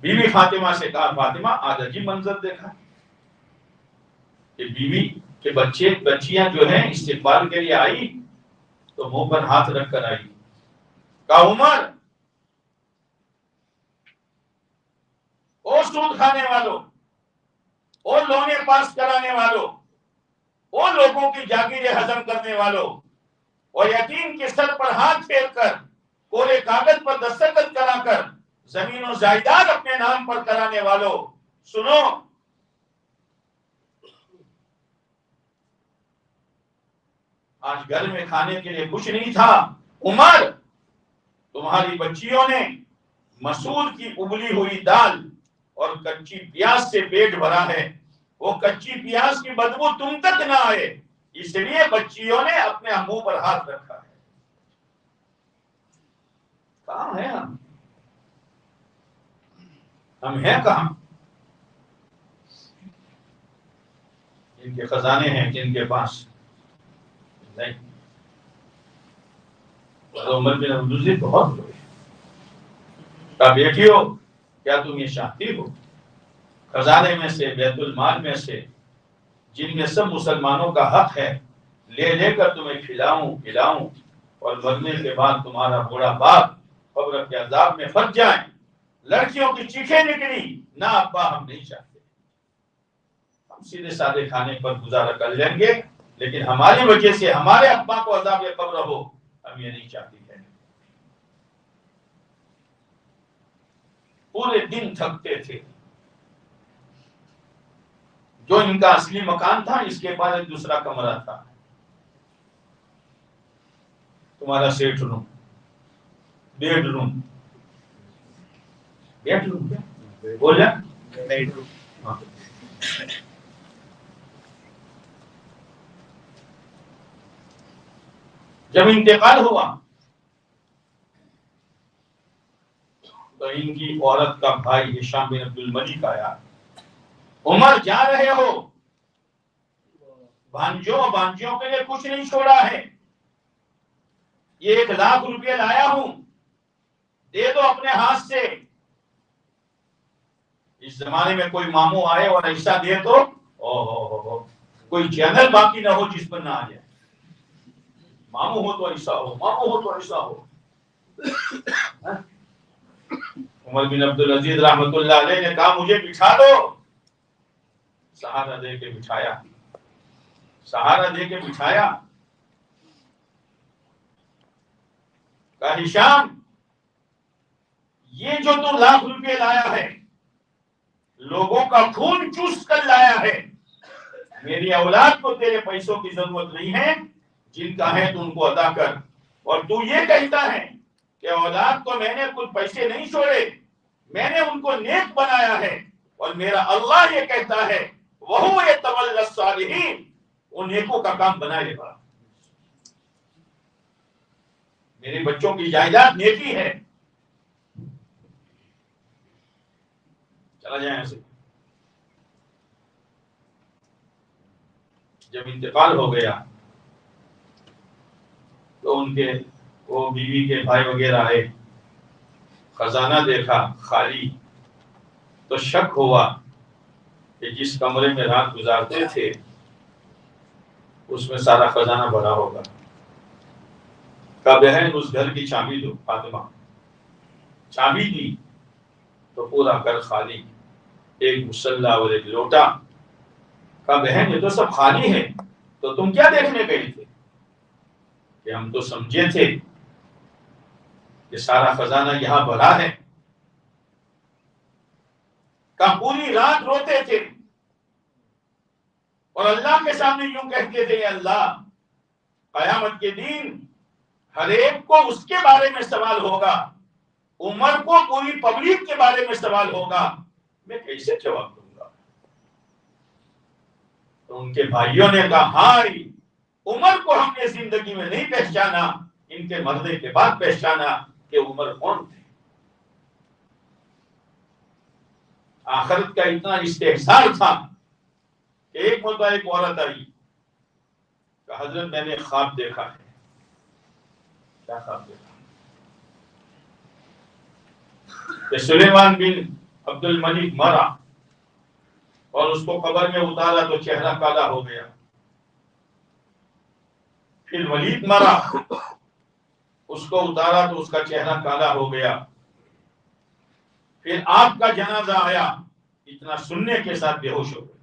بیوی فاطمہ سے کہا فاطمہ آج عجیب منظر دیکھا کہ بیوی کے بچیاں جو ہیں استقبال کے لیے آئی تو منہ پر ہاتھ رکھ کر آئی. کہا عمر او سود کھانے والوں، او لونے پاس کرانے والوں، او لوگوں کی جاگیریں ہضم کرنے والوں اور یتیم کے سر پر ہاتھ پھیر کر کولے کاغذ پر دستخط کرا کر زمین و جائیداد اپنے نام پر کرانے والوں، سنو. آج گھر میں کھانے کے لیے کچھ نہیں تھا. عمر تمہاری بچیوں نے مسور کی ابلی ہوئی دال اور کچی پیاز سے پیٹ بھرا ہے. وہ کچی پیاز کی بدبو تم تک نہ آئے اس لیے بچیوں نے اپنے منہ پر ہاتھ رکھا ہے. کہاں ہیں ہم ہیں کہاں؟ ان کے خزانے ہیں جن کے پاس نہیں. عمر بن عبدالعزیز بہت روئے. کہا بیٹیو کیا تم یہ چاہتی ہو خزانے میں سے بیت المال میں سے جن میں سب مسلمانوں کا حق ہے لے لے کر تمہیں کھلاؤں پلاؤں اور مرنے کے بعد تمہارا بوڑھا باپ قبر کے عذاب میں پھنس جائیں؟ لڑکیوں کی چیخیں نکلی نہ ابا ہم نہیں چاہتے. ہم سیدھے سادے کھانے پر گزارا کر لیں گے لیکن ہماری وجہ سے ہمارے ابا کو عذاب قبر ہو ہم یہ نہیں چاہتے ہیں. پورے دن تھکتے تھے. جو ان کا اصلی مکان تھا اس کے بعد ایک دوسرا کمرہ تھا. تمہارا سیٹ روم، بیڈ روم کیا بولے بیڈ روم. جب انتقال ہوا تو ان کی عورت کا بھائی ہشام بن عبد الملک آیا. عمر جا رہے ہو؟ بانجیوں کے لیے کچھ نہیں چھوڑا ہے. یہ 1,00,000 روپے لایا ہوں دے دو اپنے ہاتھ سے. اس زمانے میں کوئی ماموں آئے اور ایسا دے تو کوئی چینل باقی نہ ہو جس پر نہ آ جائے. ماموں ہو تو ایسا ہو، ماموں ہو تو ایسا ہو. عمر بن عبدالعزیز رحمت اللہ علیہ نے کہا مجھے بٹھا دو. سہارا دے کے بٹھایا، سہارا دے کے بٹھایا. کہا ہشام یہ جو تو 1,00,000 روپے لایا ہے لوگوں کا خون چوس کر لایا ہے. میری اولاد کو تیرے پیسوں کی ضرورت نہیں ہے، جن کا ہے تو ان کو ادا کر. اور تو یہ کہتا ہے کہ اولاد کو میں نے کچھ پیسے نہیں چھوڑے، میں نے ان کو نیک بنایا ہے. اور میرا اللہ یہ کہتا ہے وَهُوَ يَتَوَلَّى الصَّالِحِينَ، وہ نیکوں کا کام بنائے گا. میرے بچوں کی جائیداد نیکی ہے. چلا جائیں ایسے. جب انتقال ہو گیا تو ان کے وہ بیوی کے بھائی وغیرہ آئے، خزانہ دیکھا خالی تو شک ہوا کہ جس کمرے میں رات گزارتے تھے اس میں سارا خزانہ بھرا ہوگا. کہا بہن اس گھر کی چابی دو. فاطمہ چابی دی تو پورا گھر خالی، ایک مسلح اور ایک لوٹا. کہا بہن یہ تو سب خالی ہے تو تم کیا دیکھنے گئی تھے؟ کہ ہم تو سمجھے تھے کہ سارا خزانہ یہاں بھرا ہے. کہا پوری رات روتے تھے اور اللہ کے سامنے یوں کہتے تھے اللہ قیامت کے دن ہر ایک کو اس کے بارے میں سوال ہوگا، عمر کو پوری پبلک کے بارے میں سوال ہوگا، میں کیسے جواب دوں گا؟ تو ان کے بھائیوں نے کہا ہائی عمر کو ہم نے زندگی میں نہیں پہچانا، ان کے مرنے کے بعد پہچانا کہ عمر کون تھے. آخرت کا اتنا استحصال تھا کہ ایک مرتبہ ایک عورت آئی کہ حضرت میں نے خواب دیکھا ہے. کیا خواب دیکھا؟ کہ سلیمان بن عبد الملک مرا اور اس کو قبر میں اتارا تو چہرہ کالا ہو گیا. پھر ولید مرا، اس کو اتارا تو اس کا چہرہ کالا ہو گیا. پھر آپ کا جنازہ آیا، اتنا سننے کے ساتھ بے ہوش ہو گئے.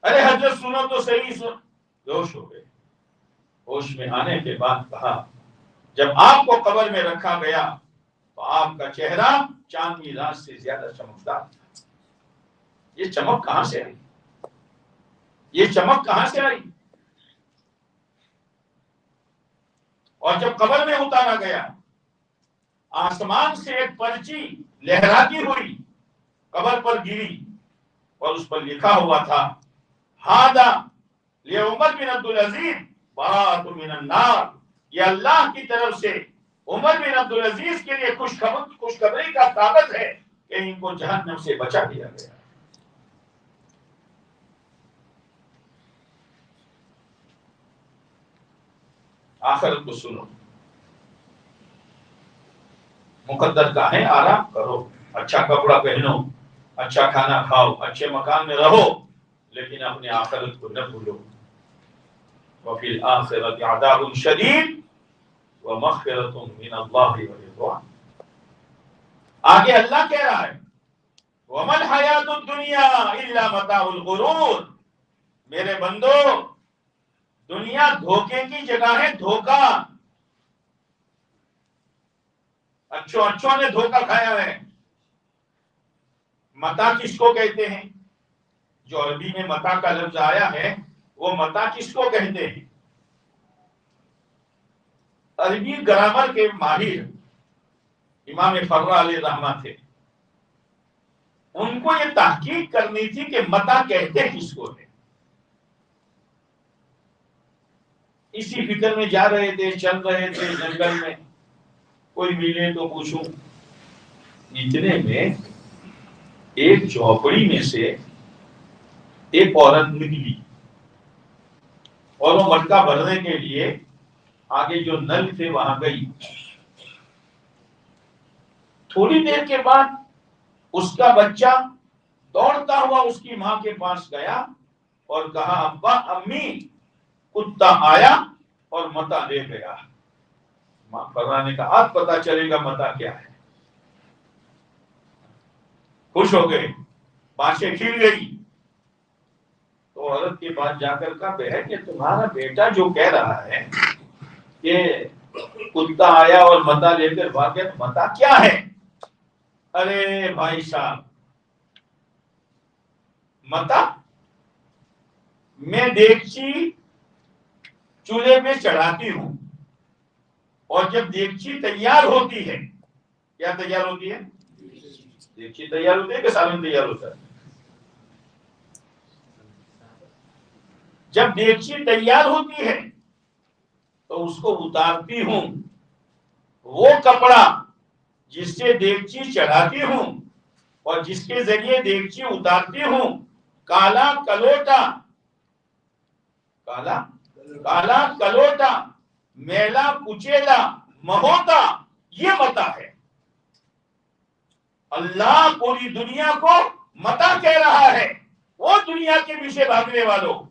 ارے حضرت سنو تو صحیح، سن. بے ہوش ہو گئے. ہوش میں آنے کے بعد کہا جب آپ کو قبر میں رکھا گیا تو آپ کا چہرہ چاندنی رات سے زیادہ چمکدار تھا. یہ چمک کہاں سے آئی؟ یہ چمک کہاں سے آئی؟ اور جب قبر میں اتارا گیا، آسمان سے ایک پرچی لہراتی ہوئی قبر پر گری اور اس پر لکھا ہوا تھا ہادا لعمر بن عبد العزیز براۃ من النار. یہ اللہ کی طرف سے عمر بن عبد العزیز کے لیے خوشخبری کا کاغذ ہے کہ ان کو جہنم سے بچا دیا گیا. آخرت کو سنو، مقدر کا ہے، آرام کرو، اچھا کپڑا پہنو، اچھا کھانا کھاؤ، اچھے مکان میں رہو، لیکن اپنے آخرت کو نہ بھولو. وفی الآخرۃ عذاب شدید ومغفرۃ من اللہ ورضوان. آگے اللہ کہہ رہا ہے وَمَا الْحَيَاةُ الدُّنْيَا إِلَّا مَتَاعُ الْغُرُورِ. میرے بندو، دنیا دھوکے کی جگہ ہے. دھوکا، اچھوں نے دھوکا کھایا ہے. متا کس کو کہتے ہیں؟ جو عربی میں متا کا لفظ آیا ہے وہ متا کس کو کہتے ہیں؟ عربی گرامر کے ماہر امام فرا علیہ رحمہ تھے. ان کو یہ تحقیق کرنی تھی کہ متا کہتے کس کو ہے. اسی فکر میں جا رہے تھے، چل رہے تھے جنگل میں، کوئی ملے تو پوچھوں. اتنے میں ایک جھوپڑی میں سے ایک عورت نکلی اور وہ مٹکا بھرنے کے لیے آگے جو نل تھے وہاں گئی. تھوڑی دیر کے بعد اس کا بچہ دوڑتا ہوا اس کی ماں کے پاس گیا اور کہا ابا، امی، کتا آیا اور متا لے گیا. ماں فرا نے کہا آج پتا چلے گا متا کیا ہے. خوش ہو گئے، باشیں کھل گئی. تو عورت کے پاس جا کر کہا بہن، یہ تمہارا بیٹا جو کہہ رہا ہے کہ کتا آیا اور متا لے کر بھاگ گیا، متا کیا ہے؟ ارے بھائی صاحب، متا میں دیگچی چولہے میں چڑھاتی ہوں اور جب دیگچی تیار ہوتی ہے، کیا تیار ہوتی ہے؟ دیگچی تیار ہوتی ہے کہ سالن تیار ہوتا ہے؟ جب دیگچی تیار ہوتی ہے تو اس کو اتارتی ہوں. وہ کپڑا جس سے دیگچی چڑھاتی ہوں اور جس کے ذریعے دیگچی اتارتی ہوں، کالا کلوٹا، کالا کلوٹا، میلا کچیلا مہوتا، یہ متا ہے. اللہ پوری دنیا کو متا کہہ رہا ہے. وہ دنیا کے پیچھے بھاگنے والوں،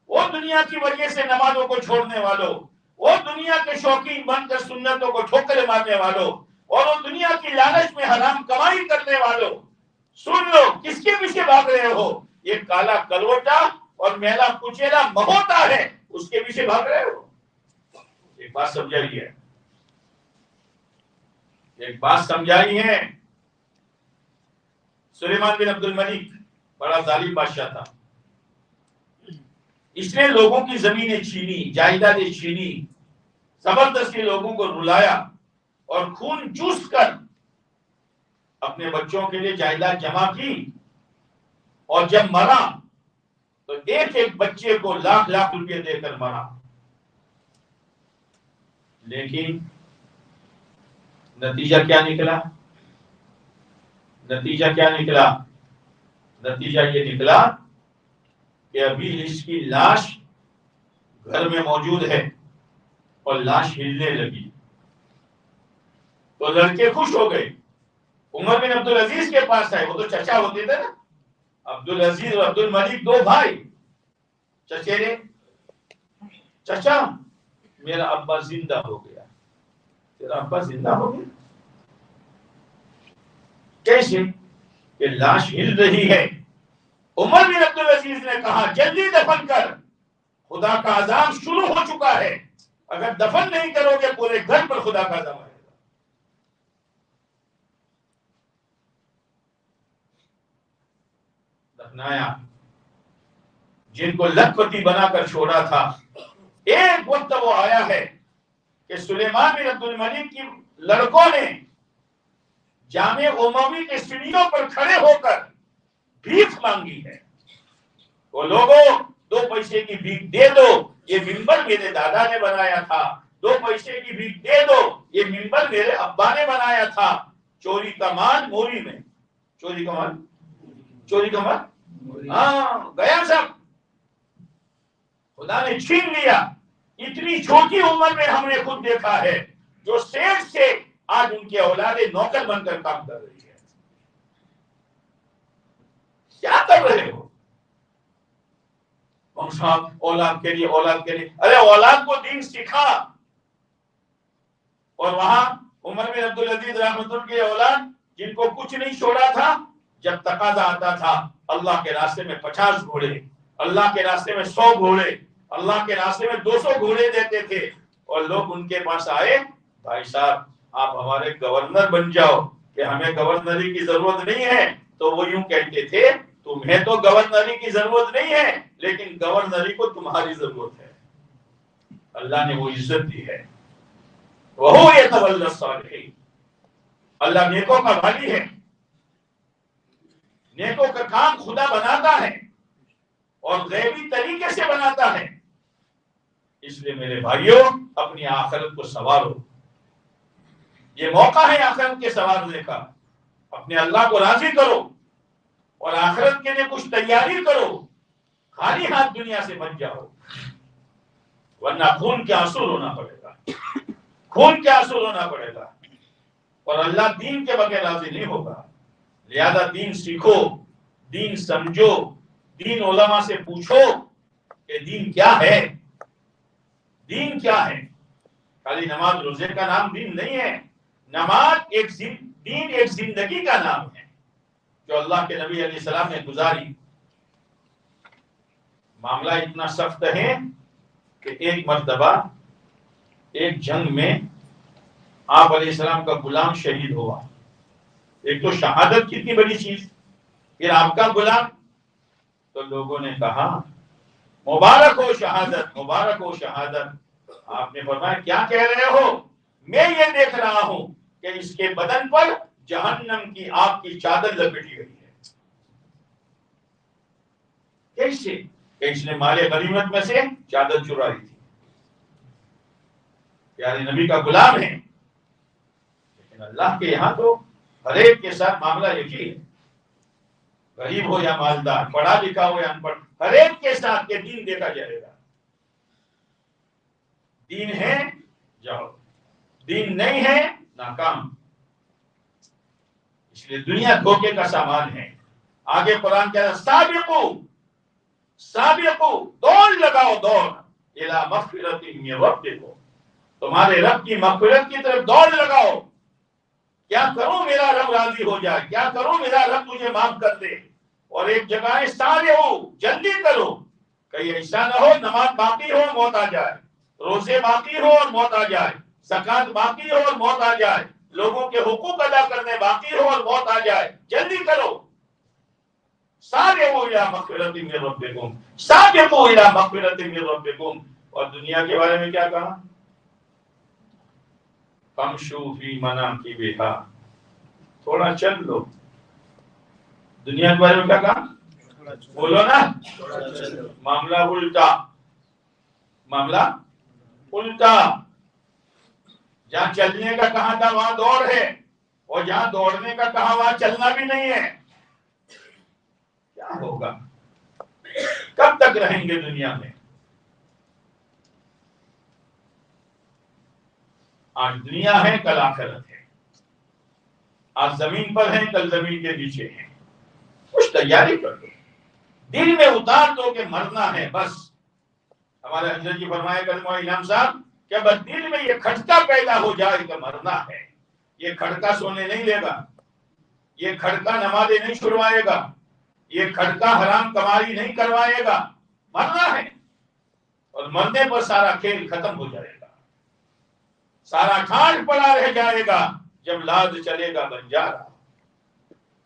وہ دنیا کی وجہ سے نمازوں کو چھوڑنے والوں، وہ دنیا کے شوقین بن کر سنتوں کو ٹھوکرے مارنے والوں، اور وہ دنیا کی لالچ میں حرام کمائی کرنے والوں، سن لو کس کے پیچھے بھاگ رہے ہو؟ یہ کالا کلوٹا اور میلا کچیلا مہوتا ہے، اس کے پیچھے بھاگ رہے ہو. ایک بات سمجھائی ہے، ایک بات سمجھائی ہے. سلیمان بن عبد الملک بڑا ظالم بادشاہ تھا. اس نے لوگوں کی زمینیں چھینی، جائیدادیں چھینی، زبردستی لوگوں کو رلایا اور خون چوس کر اپنے بچوں کے لیے جائیداد جمع کی. اور جب مرا تو ایک ایک بچے کو لاکھ لاکھ روپے دے کر مرا. لیکن نتیجہ کیا نکلا؟ نتیجہ کیا نکلا؟ نتیجہ یہ نکلا کہ ابھی اس کی لاش گھر میں موجود ہے اور لاش ہلنے لگی تو لڑکے خوش ہو گئے، عمر بن عبدالعزیز کے پاس آئے، وہ تو چچا ہوتے تھے نا، عبدالعزیز اور عبد الملک دو بھائی، چچیرے، چچا میرا ابا زندہ ہو گیا۔ تیرا ابا زندہ ہو گیا؟ کیسے؟ کہ لاش ہل رہی ہے۔ عمر بن عبدالعزیز نے کہا جلدی دفن کر، خدا کا عذاب شروع ہو چکا ہے، اگر دفن نہیں کرو گے پورے گھر پر خدا کا عذاب آئے گا۔ دفنایا، جن کو لکھپتی بنا کر چھوڑا تھا، ایک وقت وہ آیا ہے کہ سلیمان بن عبد الملک کی لڑکوں نے جامع اموی کے سیڑھیوں پر کھڑے ہو کر بھیک مانگی ہے، وہ لوگوں 2 پیسے کی بھیک دے دو، یہ منبر میرے دادا نے بنایا تھا، 2 پیسے کی بھیک دے دو، یہ منبر میرے ابا نے بنایا تھا۔ چوری کا مال موری میں، چوری کا مال، چوری کا مال، ہاں گیا سب، خدا نے چھین لیا۔ اتنی چھوٹی عمر میں ہم نے خود دیکھا ہے جو سیٹ سے آج ان کے اولادیں نوکر بن کر کام کر رہی ہے۔ کیا کر رہے ہو؟ ہم صاحب اولاد کے لیے، اولاد کے لیے، ارے اولاد کو دین سکھا۔ اور وہاں عمر بن عبدالعزیز رحمۃ اللہ کی اولاد جن کو کچھ نہیں چھوڑا تھا، جب تقاضا آتا تھا اللہ کے راستے میں 50 گھوڑے، اللہ کے راستے میں 100 گھوڑے، اللہ کے راستے میں 200 گھوڑے دیتے تھے، اور لوگ ان کے پاس آئے، بھائی صاحب آپ ہمارے گورنر بن جاؤ کہ ہمیں گورنری کی ضرورت نہیں ہے، تو وہ یوں کہتے تھے تمہیں تو گورنری کی ضرورت نہیں ہے لیکن گورنری کو تمہاری ضرورت ہے۔ اللہ نے وہ عزت دی ہے، وَهُوَ يَتَوَلَّى الصَّالِحِينَ، اللہ نیکوں کا والی ہے، نیکوں کا کام خدا بناتا ہے اور غیبی طریقے سے بناتا ہے۔ اس لیے میرے بھائیوں اپنی آخرت کو سنوارو، یہ موقع ہے آخرت کے سنوارنے کا، اپنے اللہ کو راضی کرو اور آخرت کے لیے کچھ تیاری کرو، خالی ہاتھ دنیا سے بچ جاؤ، ورنہ خون کے آنسو رونا پڑے گا، خون کے آنسو رونا پڑے گا، اور اللہ دین کے بغیر راضی نہیں ہوگا۔ لہذا دین سیکھو، دین سمجھو، دین علماء سے پوچھو کہ دین کیا ہے، دین کیا ہے۔ خالی نماز روزے کا نام دین نہیں ہے، نماز دین ایک زندگی کا نام ہے جو اللہ کے نبی علیہ السلام نے گزاری۔ معاملہ اتنا سخت ہے کہ ایک مرتبہ ایک جنگ میں آپ علیہ السلام کا غلام شہید ہوا۔ ایک تو شہادت کتنی بڑی چیز، پھر آپ کا غلام، تو لوگوں نے کہا مبارک ہو شہادت، مبارک ہو شہادت۔ آپ نے فرمایا کیا کہہ رہے ہو؟ میں یہ دیکھ رہا ہوں کہ اس کے بدن پر جہنم کی آگ کی چادر لپیٹی گئی ہے۔ کیسے؟ کہ اس نے مال غنیمت میں سے چادر چرائی تھی۔ پیارے نبی کا غلام ہے، لیکن اللہ کے یہاں تو ہر ایک کے ساتھ معاملہ یہی ہے، غریب ہو یا مالدار، پڑھا لکھا ہو یا ان پڑھ، ہر ایک کے ساتھ یہ دین دیکھا جائے گا۔ دین ہے جاؤ، دین نہیں ہے ناکام۔ اس لیے دنیا دھوکے کا سامان ہے۔ آگے قرآن کہتا ہے سابقو، سابقو، دوڑ لگاؤ، دوڑ الی مغفرۃ من ربکم، تمہارے رب کی مغفرت کی طرف دوڑ لگاؤ۔ کیا کروں میرا رب راضی ہو جائے، کیا کروں میرا رب مجھے معاف کر دے۔ اور ایک جگہ ہے سارعو، جلدی کرو، کہیں ایسا نہ ہو نماز باقی ہو موت آ جائے، روزے باقی ہو اور موت آ جائے، زکات باقی ہو اور موت آ جائے، لوگوں کے حقوق ادا کرنے باقی ہو اور موت آ جائے، جلدی کرو۔ سارعو الی مغفرۃ من ربکم، سابقوا الی مغفرۃ من ربکم۔ اور دنیا کے بارے میں کیا کہا؟ فامشوا فی مناکبہا، تھوڑا چل لو۔ دنیا کے بارے میں کیا کہا؟ بولو نا، معاملہ الٹا، معاملہ الٹا۔ جہاں چلنے کا کہا تھا وہاں دوڑ ہے، اور جہاں دوڑنے کا کہا وہاں چلنا بھی نہیں ہے، کیا ہوگا؟ کب تک رہیں گے دنیا میں؟ آج دنیا ہے، کل آخرت ہے، آج زمین پر ہیں، کل زمین کے نیچے ہیں. کچھ تیاری کر دو، دل میں اتار دو کہ مرنا ہے بس. ہمارے حضرت جی فرمایا کرتے امام صاحب کہ بس دل میں یہ کھٹکا پیدا ہو جائے کہ مرنا ہے. یہ کھٹکا سونے نہیں لے گا، یہ کھٹکا نمازیں نہیں چھڑوائے گا، یہ کھٹکا حرام کماری نہیں کروائے گا. مرنا ہے، اور مرنے پر سارا کھیل ختم ہو جائے گا. سارا ٹھانڈ پڑا رہ جائے گا جب لاد چلے گا بنجارا.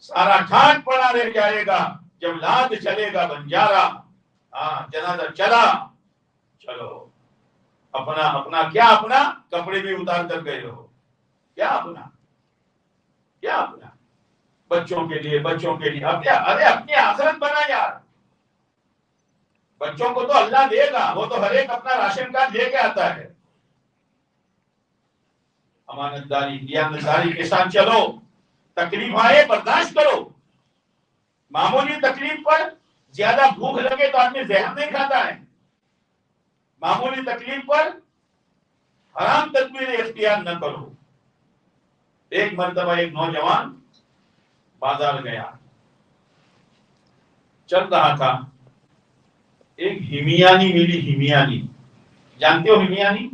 سارا ٹھانڈ پڑا رہ جائے گا جب لاد چلے گا بنجارا. ہاں جنازہ چلا، چلو اپنا اپنا کیا، اپنا کپڑے بھی اتار کر گئے ہو، کیا اپنا، کیا اپنا بچوں کے لیے، بچوں کے لیے ارے اپنی آخرت بنا یار. بچوں کو تو اللہ دے گا، وہ تو ہر ایک اپنا راشن کارڈ لے کے آتا ہے. امانت داری، دیانتداری کے ساتھ چلو. تکلیف آئے برداشت کرو. معمولی تکلیف پر زیادہ بھوک لگے تو آدمی زہر نہیں کھاتا ہے. معمولی تکلیف پر حرام تدبیر اختیار نہ کرو. ایک مرتبہ ایک نوجوان بازار گیا، چل رہا تھا، ایک ہمیانی ملی. ہمیانی جانتے ہو؟ ہمیانی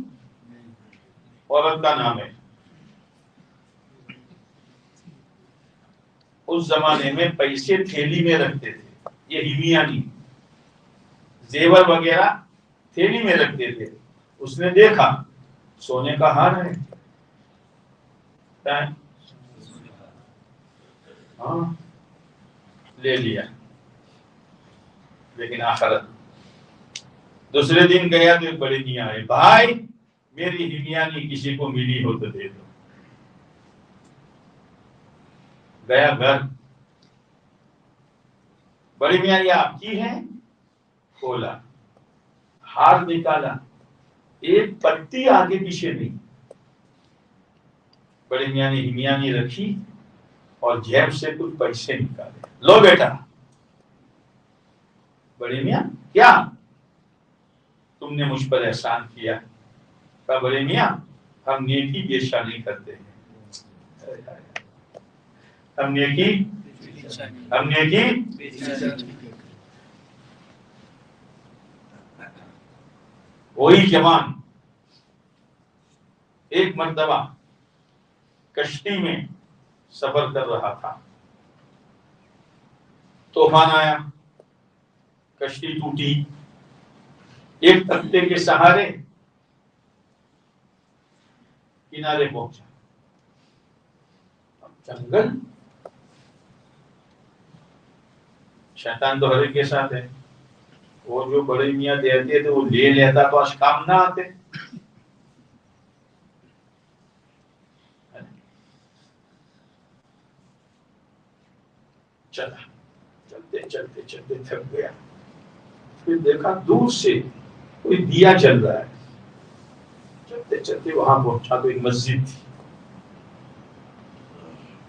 عورت کا نام ہے. اس زمانے میں پیسے تھیلی میں رکھتے تھے، یہ ہمیانی زیور وغیرہ تھیلی میں رکھتے تھے. اس نے دیکھا سونے کا ہار ہے، ہاں لے لیا. لیکن آخرت، دوسرے دن گیا تو ایک بڑے میاں آئے، بھائی میری ہمیانی کسی کو ملی ہو تو دے دو. گیا گھر، بڑی میاں یہ آپ کی ہے؟ کھولا، ہار نکالا، ایک پتی آگے پیچھے نہیں. بڑی میاں نے ہمیانی رکھی اور جیب سے کچھ پیسے نکالے. لو بیٹا. بڑی میاں کیا؟ تم نے مجھ پر احسان کیا. کہا بڑے میاں ہم نیکی بیشا نہیں کرتے ہیں. ہم نیکی وہی جوان ایک مرتبہ کشتی میں سفر کر رہا تھا، طوفان آیا، کشتی ٹوٹی. ایک تختے کے سہارے کنارے پہنچا. جنگل، شیطان تو ہر ایک کے ساتھ ہے. وہ جو بڑے میاں دیتے تھے وہ لے لیتا تو اشکام نہ آتے. چلا، چلتے چلتے چلتے تھک گیا. پھر دیکھا دور سے کوئی دیا چل رہا ہے. چلتے چلتے وہاں پہنچا تو ایک مسجد تھی.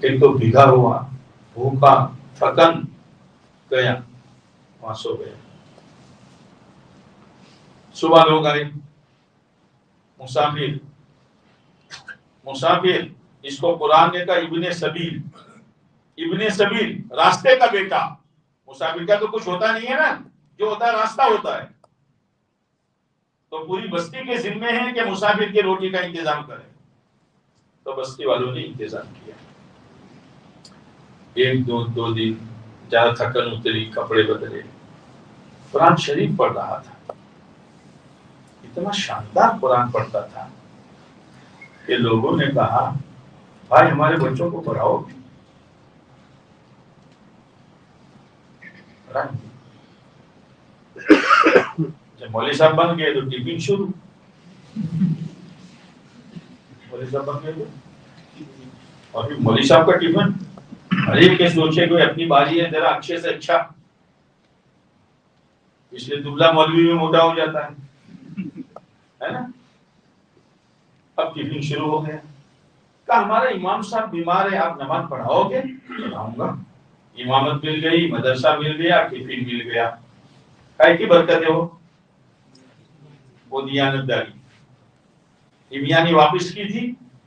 ایک تو بھیگا ہوا، بھوکا، تھکن گیا، وہاں سو گیا. صبح لوگ آئے، مسافر. مسافر اس کو قرآن نے کہا ابن سبیل. ابن سبیل راستے کا بیٹا. مسافر کا تو کچھ ہوتا نہیں ہے نا، جو ہوتا ہے راستہ ہوتا ہے. تو پوری بستی کے ذمے ہیں کہ مسافر کی روٹی کا انتظام کریں. تو بستی والوں نے انتظام کیا. ایک دو دن زیادہ تھکن اتری، کپڑے بدلے، قرآن شریف پڑھ رہا تھا. اتنا شاندار قرآن پڑھتا تھا کہ لوگوں نے کہا بھائی ہمارے بچوں کو پڑھاؤ. جب مولوی صاحب بن گئے تو ٹفن شروع. مولوی صاحب بن گئے تو اور پھر مولوی صاحب کا ٹفن ہر ایک کے سوچے کوئی اپنی باری ہے ذرا اچھے سے اچھا، اس لیے دبلا مولوی میں موٹا ہو جاتا ہے نا. اب ٹفن شروع ہو گیا. کہا ہمارا امام صاحب بیمار ہے، آپ نماز پڑھاؤ گے؟ پڑھاؤں گا۔ امامت مل گئی، مدرسہ مل گیا، ٹفن مل گیا، کائے کی برکت ہے وہ دیانت داری میاں نے واپس کی تھی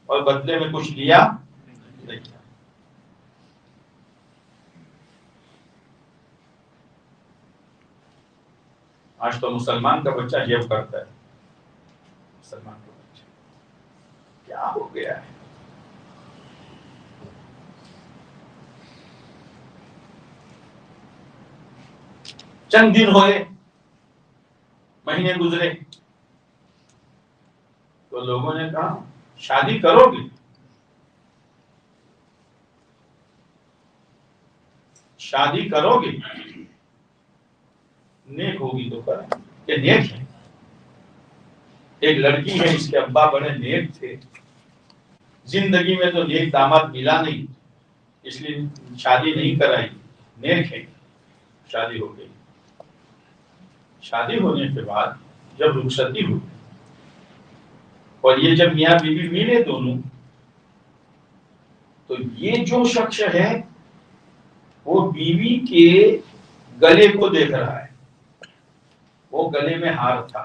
اور بدلے میں کچھ لیا نہیں۔ آج تو مسلمان کا بچہ جیب کرتا ہے، مسلمان کا بچہ کیا ہو گیا ہے؟ چند دن ہوئے، مہینے گزرے تو لوگوں نے کہا شادی کرو گے؟ شادی کرو گے؟ نیک ہوگی تو کریں کہ نیک ہے؟ ایک لڑکی ہے، اس کے ابا بڑے نیک تھے، زندگی میں تو نیک داماد ملا نہیں، اس لیے شادی نہیں کرائی، نیک ہے، شادی ہو گئی۔ شادی ہونے کے بعد جب رخصتی ہوئی اور یہ جب میاں بیوی ملے دونوں، تو یہ جو شخص ہے وہ بیوی کے گلے کو دیکھ رہا ہے، وہ گلے میں ہار تھا،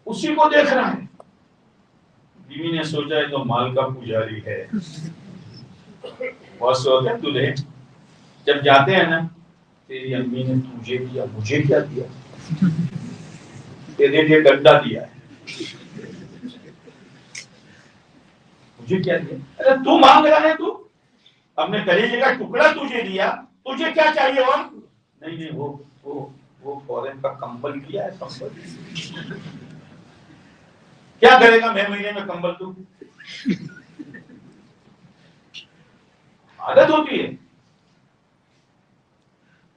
اسی کو دیکھ رہا ہے۔ بیوی نے سوچا ہے تو مال کا پجاری ہے، بہت سے ہوتے ہیں دلہے جب جاتے ہیں نا، تیری امی نے تجھے دیا، مجھے کیا دیا؟ تیرے لیے گنڈا دیا ہے، مجھے کیا دیا؟ ارے تو مانگ رہا ہے، تو اپنے کلیجے کا ٹکڑا تجھے دیا، تجھے کیا چاہیے؟ اور نہیں وہ فورن کا کمبل کیا ہے، کمبل کیا کرے گا میں مہینے میں کمبل دوں؟ عادت ہوتی ہے۔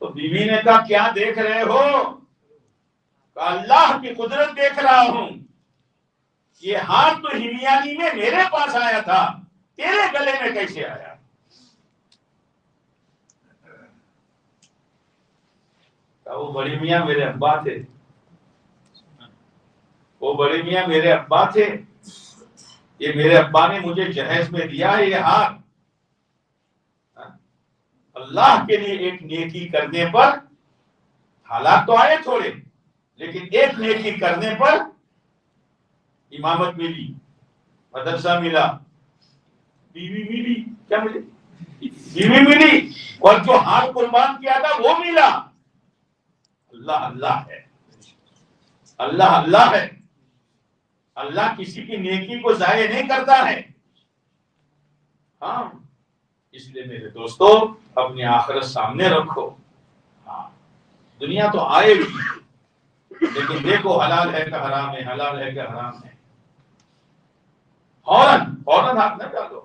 تو بیوی نے کہا کیا دیکھ رہے ہو؟ کہا اللہ کی قدرت دیکھ رہا ہوں، یہ ہاتھ تو ہمیانی میں میرے پاس آیا تھا، تیرے گلے میں کیسے آیا؟ کہا وہ بڑی میاں میرے ابا تھے، وہ بڑے میاں میرے ابا تھے، یہ میرے ابا نے مجھے جہیز میں دیا ہے یہ ہاتھ۔ اللہ کے لیے ایک نیکی کرنے پر حالات تو آئے تھوڑے، لیکن ایک نیکی کرنے پر امامت ملی، مدرسہ ملا، بیوی ملی، کیا ملی؟ بیوی ملی، اور جو ہاتھ قربان کیا تھا وہ ملا۔ اللہ اللہ ہے، اللہ اللہ ہے، اللہ کسی کی نیکی کو ضائع نہیں کرتا ہے۔ ہاں، اس لیے میرے دوستو اپنی آخرت سامنے رکھو۔ ہاں، دنیا تو آئے گی، لیکن دیکھو حلال ہے کہ حرام ہے، حلال ہے کہ حرام ہے۔ فوراً ہاتھ نہ ڈالو،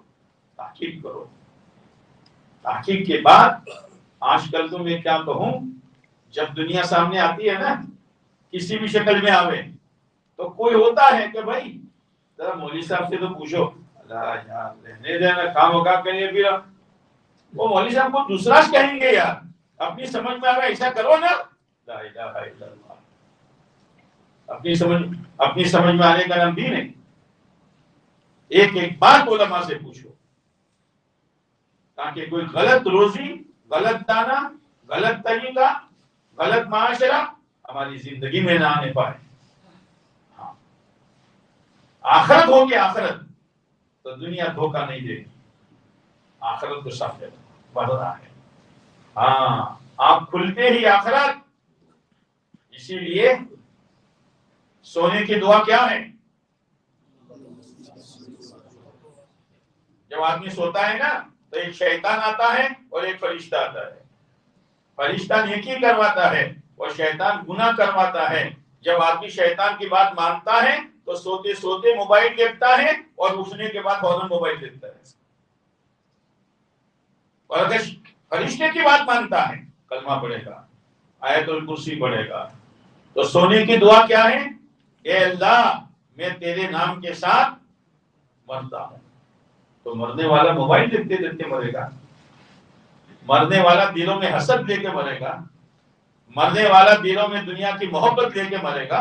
تحقیق کرو۔ تحقیق کے بعد آج کل تو میں کیا کہوں، جب دنیا سامنے آتی ہے نا، کسی بھی شکل میں آوے، تو کوئی ہوتا ہے کہ بھائی ذرا مولوی صاحب سے تو پوچھو، اللہ یار رہنے دینا، کام ہوگا کریے، پھر وہ مولوی صاحب کو دوسرا کہیں گے یار، اپنی سمجھ میں آ رہا ایسا کرو نا، لا الہ الا اللہ۔ اپنی سمجھ میں آنے کا نام دین ہے؟ ایک ایک بات علماء سے پوچھو، تاکہ کوئی غلط روزی، غلط دانا، غلط طریقہ، غلط معاشرہ ہماری زندگی میں نہ آنے پائے۔ ہاں، آخرت ہوگی، آخرت تو دنیا دھوکہ نہیں دے گی، آخرت تو سب بڑھ رہا ہے۔ ہاں، آپ کھلتے ہی آخرت، اسی لیے سونے کی دعا کیا ہے؟ جب آدمی سوتا ہے نا تو ایک شیطان آتا ہے اور ایک فرشتہ آتا ہے، فرشتہ نیکی کرواتا ہے اور شیطان گناہ کرواتا ہے۔ جب آدمی شیطان کی بات مانتا ہے تو سوتے سوتے موبائل دیکھتا ہے اور اٹھنے کے بعد فوراً موبائل دیکھتا ہے، اور اگر فرشتے کی بات مانتا ہے کلمہ پڑھے گا، آیت الکرسی پڑھے گا۔ تو سونے کی دعا کیا ہے؟ اے اللہ میں تیرے نام کے ساتھ مرتا ہوں۔ تو مرنے والا موبائل دیکھتے دیکھتے مرے گا، مرنے والا دلوں میں حسد لے کے مرے گا، مرنے والا دلوں میں دنیا کی محبت لے کے مرے گا۔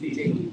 3।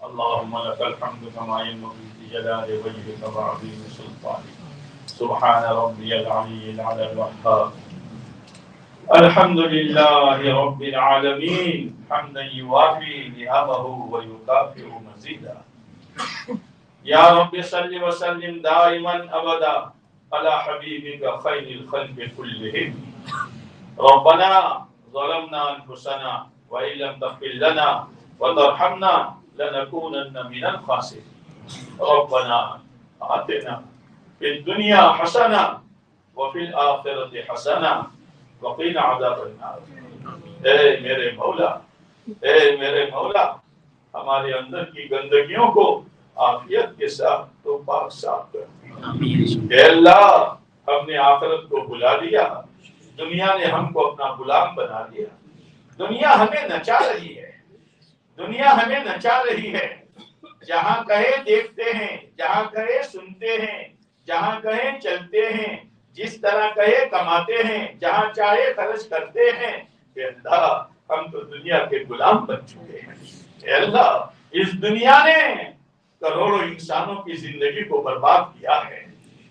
اللهم لك الحمد كما ينبغي لجلال وجهك وعظيم سلطانك. سبحان ربي العلي العلى الوهاب. الحمد لله رب العالمين حمدا يوافي نعمه ويكافئ مزيدا. يا رب صل وسلم دائما ابدا على حبيبك خير الخلق كلهم. ربنا ظلمنا انفسنا وان لم تغفر لنا وترحمنا لنكونن من الخاسرين. ربنا آتنا في الدنيا حسنة وفي الآخرة حسنة وقنا عذاب النار. اے میرے مولا، اے میرے مولا، ہمارے اندر کی گندگیوں کو عافیت کے ساتھ تو پاک صاف کر. اے اللہ، ہم نے آخرت کو بلا لیا، دنیا نے ہم کو اپنا غلام بنا لیا. دنیا ہمیں نچا رہی ہے، دنیا ہمیں نچا رہی ہے. جہاں کہے دیکھتے ہیں، جہاں کہے سنتے ہیں، جہاں کہے چلتے ہیں، جس طرح کہے کماتے ہیں، جہاں چاہے خرچ کرتے ہیں. اے اللہ، ہم تو دنیا کے غلام بن چکے ہیں. اے اللہ، اس دنیا نے کروڑوں انسانوں کی زندگی کو برباد کیا ہے.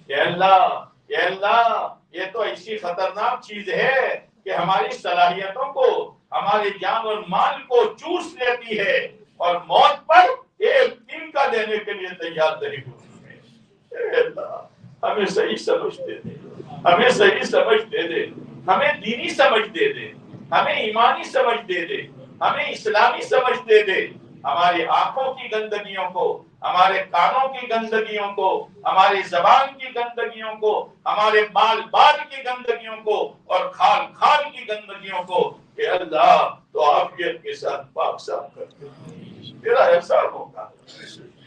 اے اللہ، اے اللہ، یہ تو ایسی خطرناک چیز ہے کہ ہماری صلاحیتوں کو، ہمارے جان اور مال کو چوس لیتی ہے اور موت پر ایک دن کا دینے کے لیے تیار نہیں ہوتی ہے. اے اللہ، ہمیں صحیح سمجھ دے دے، ہمیں صحیح سمجھ دے دے، ہمیں دینی سمجھ دے دے، ہمیں ایمانی سمجھ دے دے، ہمیں اسلامی سمجھ دے دے. ہماری آنکھوں کی گندگیوں کو، ہمارے کانوں کی گندگیوں کو، ہماری زبان کی گندگیوں کو، ہمارے بال بال کی گندگیوں کو اور کھال کھال کی گندگیوں کو اے اللہ تو عافیت کے ساتھ پاک صاف کر دے. تیرا احسان ہوگا،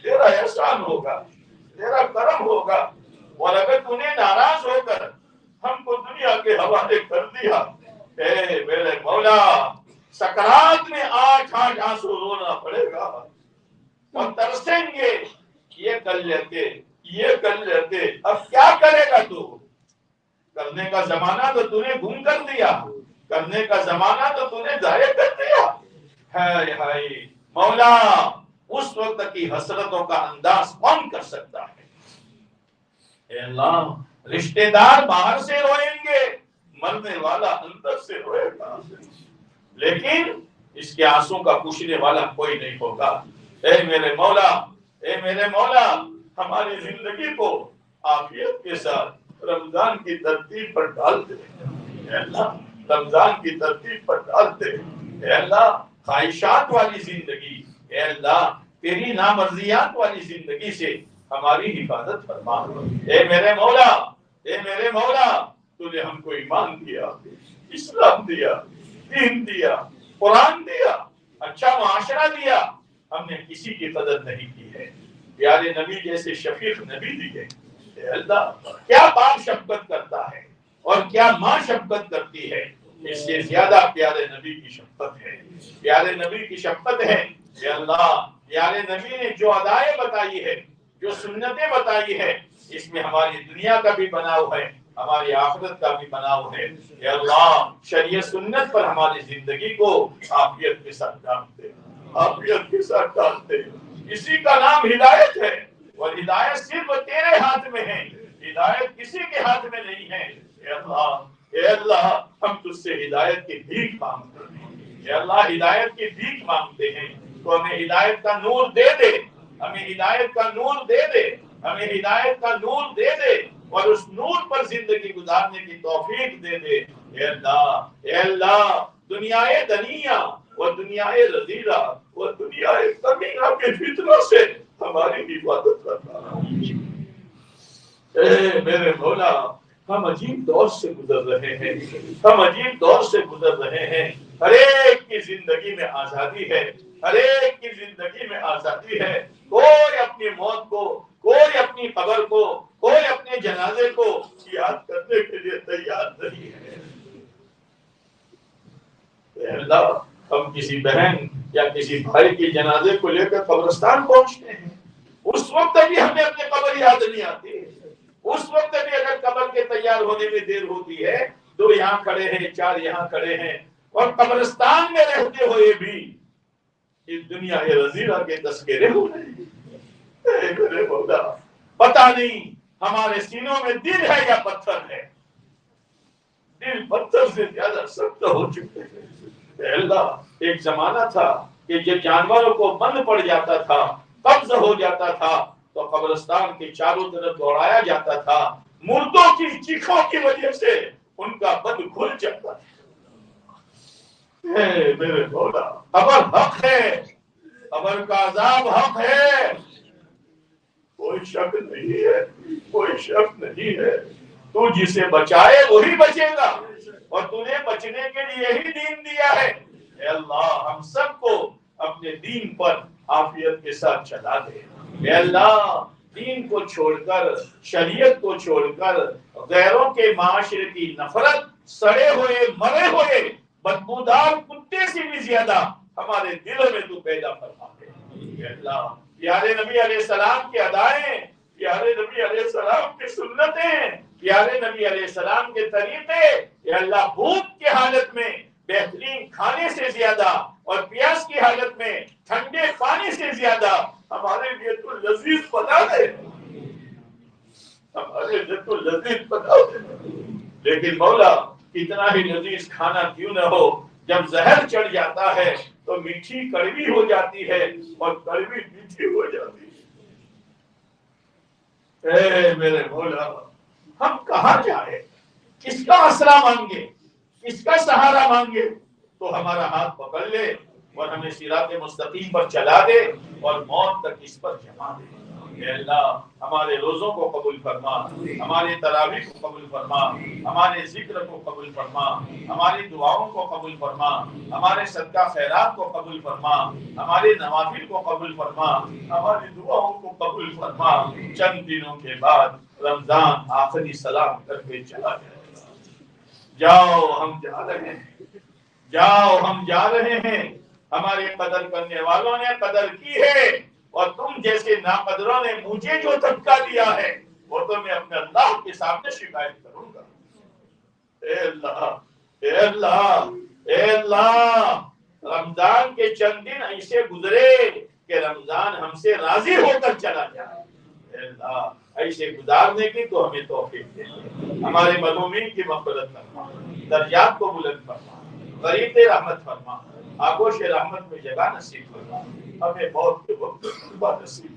تیرا احسان ہوگا، تیرا کرم ہوگا. اور اگر تو نے ناراض ہو کر ہم کو دنیا کے حوالے کر دیا، اے میرے مولا، سکرات میں آٹھ آنسو رونا پڑے گا اور ترسیں گے. یہ کر لیتے، یہ کر لیتے. اب کیا کرے گا تو؟ کرنے کا زمانہ تو تو نے گم کر دیا، کرنے کا زمانہ تو تو نے ضائع کر دیا. ہائے ہائے مولا، اس وقت کی حسرتوں کا انداز کون کر سکتا ہے؟ اے اللہ، رشتہ دار باہر سے روئیں گے، مرنے والا اندر سے روئے گا، لیکن اس کے آنسوں کا پوچھنے والا کوئی نہیں ہوگا. اے میرے مولا، اے میرے مولا، ہماری زندگی کو عافیت کے ساتھ رمضان کی ترتیب پر ڈال دے. اے اللہ، رمضان کی ترتیب پر ڈال دے. اے اللہ، خواہشات والی زندگی، اے اللہ تیری نامرضیات والی زندگی سے ہماری حفاظت فرما. اے میرے مولا، اے میرے مولا، تو نے ہم کو ایمان دیا، اسلام دیا، دین دیا، قرآن دیا، اچھا معاشرہ دیا. ہم نے کسی کی قدر نہیں کی ہے. پیارے نبی جیسے شفیق نبی دیے. اے اللہ، کیا باپ شفقت کرتا ہے اور کیا ماں شفقت کرتی ہے، اس سے زیادہ پیارے نبی کی شفقت ہے. پیارے نبی کی شفقت ہے. اے اللہ، پیارے نبی نے جو ادائیں بتائی ہے، جو سنتیں بتائی ہے، اس میں ہماری دنیا کا بھی بناؤ ہے، ہماری آخرت کا بھی بناؤ ہے. اے اللہ، شریعت سنت پر ہماری زندگی کو عافیت کے ساتھ ڈالتے، عافیت کے ساتھ ڈالتے. اسی کا نام ہدایت ہے، اور ہدایت صرف تیرے ہاتھ میں ہے، ہدایت کسی کے ہاتھ میں نہیں ہے. اے اللہ، اے اللہ، ہم تجھ سے ہدایت کی بھیک مانگتے ہیں. اے اللہ، ہدایت کی بھیک مانگتے ہیں، تو ہمیں ہدایت کا نور دے دے، ہمیں ہدایت کا نور دے دے، ہمیں ہدایت کا نور دے دے اور اس نور پر زندگی گزارنے کی توفیق دے دے. اے اللہ، اے اللہ، دنیائے دنیا و دنیائے رذیلہ و دنیائے کمینہ کے فتنوں سے ہماری حفاظت کرنا. اے میرے مولا، ہم عجیب دور سے گزر رہے ہیں، ہم عجیب دور سے گزر رہے ہیں. ہر ایک کی زندگی میں آزادی ہے، ہر ایک کی زندگی میں آزادی ہے. کوئی اپنی موت کو، کوئی اپنی قبر کو، کوئی اپنے جنازے کو یاد کرنے کے لیے تیار نہیں ہے. اے اللہ، ہم کسی بہن یا کسی بھائی کی جنازے کو لے کر قبرستان پہنچتے ہیں، اس وقت بھی ہمیں اپنی قبر یاد نہیں آتی. اس وقت بھی اگر قبر کے تیار ہونے میں دیر ہوتی ہے، 2 یہاں کھڑے ہیں، 4 یہاں کھڑے ہیں، اور قبرستان میں رہتے ہوئے بھی اس دنیا رضیلہ کے تذکرے ہو رہے ہیں۔ اے میرے مولا، پتہ نہیں ہمارے سینوں میں دل ہے یا پتھر ہے، دل پتھر سے زیادہ سخت ہو چکے ہیں۔ اے اللہ، ایک زمانہ تھا کہ جب جانوروں کو بند پڑ جاتا تھا، قبض ہو جاتا تھا، تو قبرستان کے چاروں طرف دوڑایا جاتا تھا، مردوں کی چیخوں کی وجہ سے ان کا بند کھل جاتا تھا۔ اے میرے مولا، قبر حق ہے، قبر کا عذاب حق ہے، کوئی شک نہیں ہے، کوئی شک نہیں ہے۔ تو جسے بچائے وہی بچے گا، اور تو نے بچنے کے لیے ہی دین دیا ہے۔ اے اللہ، ہم سب کو اپنے دین پر عافیت کے ساتھ چلا دے۔ اے اللہ، دین کو چھوڑ کر، شریعت کو چھوڑ کر غیروں کے معاشرے کی نفرت، سڑے ہوئے مرے ہوئے بدبودار کتے سے بھی زیادہ ہمارے دلوں میں تو پیدا فرما دے۔ اے اللہ، پیارے نبی علیہ السلام کی ادائیں، پیارے نبی علیہ السلام کی سنتیں، پیارے نبی علیہ السلام کے طریقے، اے اللہ، بھوک کی حالت میں بہترین کھانے سے زیادہ اور پیاس کی حالت میں ٹھنڈے پانی سے زیادہ ہمارے لیے تو لذیذ بنا دے، ہمارے لیے تو لذیذ بنا دے۔ لیکن مولا، کتنا ہی لذیذ کھانا کیوں نہ ہو، جب زہر چڑھ جاتا ہے تو میٹھی کڑوی ہو جاتی ہے اور کڑوی میٹھی ہو جاتی ہے۔ اے میرے مولا، ہم کہاں جائیں، کس کا آسرا مانگے، کس کا سہارا مانگے؟ تو ہمارا ہاتھ پکڑ لے اور ہمیں صراط مستقیم پر چلا دے اور موت تک اس پر جما دے۔ اے اللہ، ہمارے روزوں کو قبول فرما، ہمارے تراویح کو قبول فرما، ہمارے ذکر کو قبول فرما، ہماری دعاؤں کو قبول فرما، ہمارے صدقہ خیرات کو قبول فرما، ہمارے نوافل کو قبول فرما، ہماری دعاؤں کو قبول فرما۔ چند دنوں کے بعد رمضان آخری سلام کر کے چلا جائے۔ جاؤ، ہم جا رہے ہیں، جاؤ، ہم جا رہے ہیں۔ ہمارے قدر کرنے والوں نے قدر کی ہے، اور تم جیسے ناقدروں نے مجھے جو دھکا دیا ہے وہ تو میں اپنے اللہ کے سامنے شکایت کروں گا۔ اے اللہ، اے اللہ، اے اللہ، رمضان کے چند دن ایسے گزرے کہ رمضان ہم سے راضی ہو کر چلا جائے۔ اے اللہ، ایسے گزارنے کی تو ہمیں توفیق دے، ہمارے مظلومین کی مغفرت فرما، درجات کو بلند فرما، غریب رحمت فرما، آغوش رحمت میں جگہ نصیب فرما، ہمیں موت کے وقت طلبہ نصیب،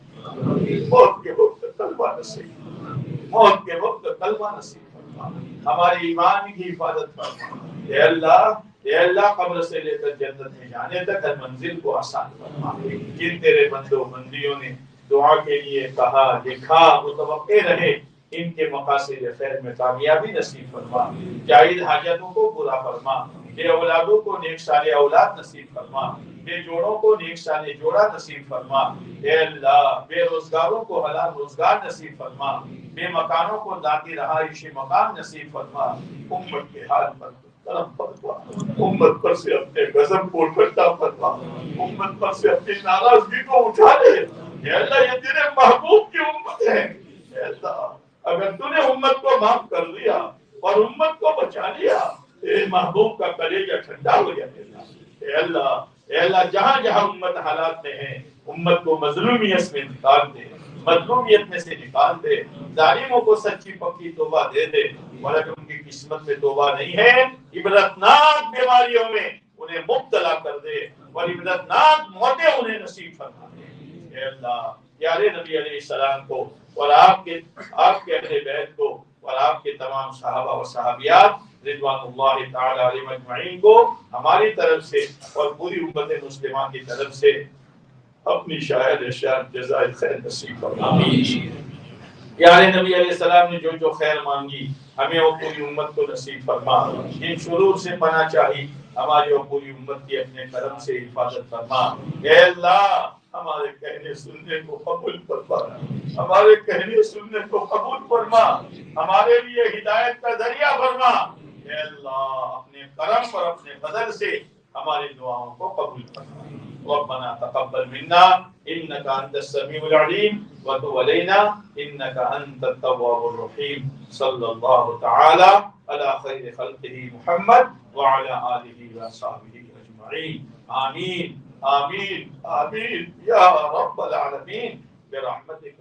موت کے وقت طلبہ نصیب، موت کے وقت طلبہ نصیب فرما، ہمارے ایمان کی حفاظت فرما۔ اے اللہ، اے اللہ، قبر سے لے کر جنت میں جانے تک ہر منزل کو آسان فرما۔ جن تیرے بندوں بندیوں نے دعا کے لیے کہا، لکھا، متوقع رہے، ان کے مقاصد خیر میں کامیابی نصیب فرما، جائز حاجتوں کو پورا فرما، بے اولادوں کو نیک صالح اولاد نصیب فرما، بے جوڑوں کو نیک صالح جوڑا نصیب فرما۔ اے اللہ، بے روزگاروں کو حلال روزگار نصیب فرما، بے مکانوں کو ذاتی رہائش مکان نصیب فرما۔ امت کے حال پر کرم فرما، امت پر سے اپنے غضب کو ٹھنڈا فرما، امت پر سے اپنی ناراضگی کو اٹھا لے۔ اے اللہ، یہ تیرے محبوب کی امت ہے۔ اے اللہ، اگر تو نے امت کو معاف کر دیا اور امت کو بچا لیا، اے محبوب کا کلیجہ ٹھنڈا ہو جائے گا۔ اے اللہ، اے اللہ، جہاں جہاں امت حالات میں ہے، امت کو مظلومیت میں نکال دے، مظلومیت میں سے نکال دے، ظالموں کو سچی پکی توبہ دے دے، اور اگر ان کی قسمت میں توبہ نہیں ہے، عبرتناک بیماریوں میں انہیں مبتلا کر دے اور عبرتناک موتیں انہیں نصیب فرما دے۔ اے اللہ، پیارے نبی علیہ السلام کو اور آپ کے اہل بیت کو اور آپ کے تمام صحابہ و صحابیات رضوان اللہ تعالی علیہم اجمعین کو ہماری طرف سے اور پوری امت مسلمہ کی طرف سے اپنی شاید شان جزائے خیر نصیب فرما۔ پیارے نبی علیہ السلام نے جو خیر مانگی ہمیں وہ پوری امت کو نصیب فرما۔ جن شرور سے پناہ چاہی ہماری اور پوری امت کی اپنے کرم سے حفاظت فرما۔ اے اللہ، ہمارے کہنے سننے کو قبول فرما، ہمارے کہنے سننے کو قبول فرما، ہمارے لیے ہدایت کا ذریعہ فرما۔ اے اللہ، اپنے کرم اور اپنے فضل سے ہماری دعاؤں کو قبول فرما۔ ربنا تقبل منا انك انت السميع العليم وتب علينا انك انت التواب الرحيم صلى الله تعالى على خير خلقه محمد وعلى اله وصحبه اجمعين آمين آمین آمین یا رب العالمین برحمتک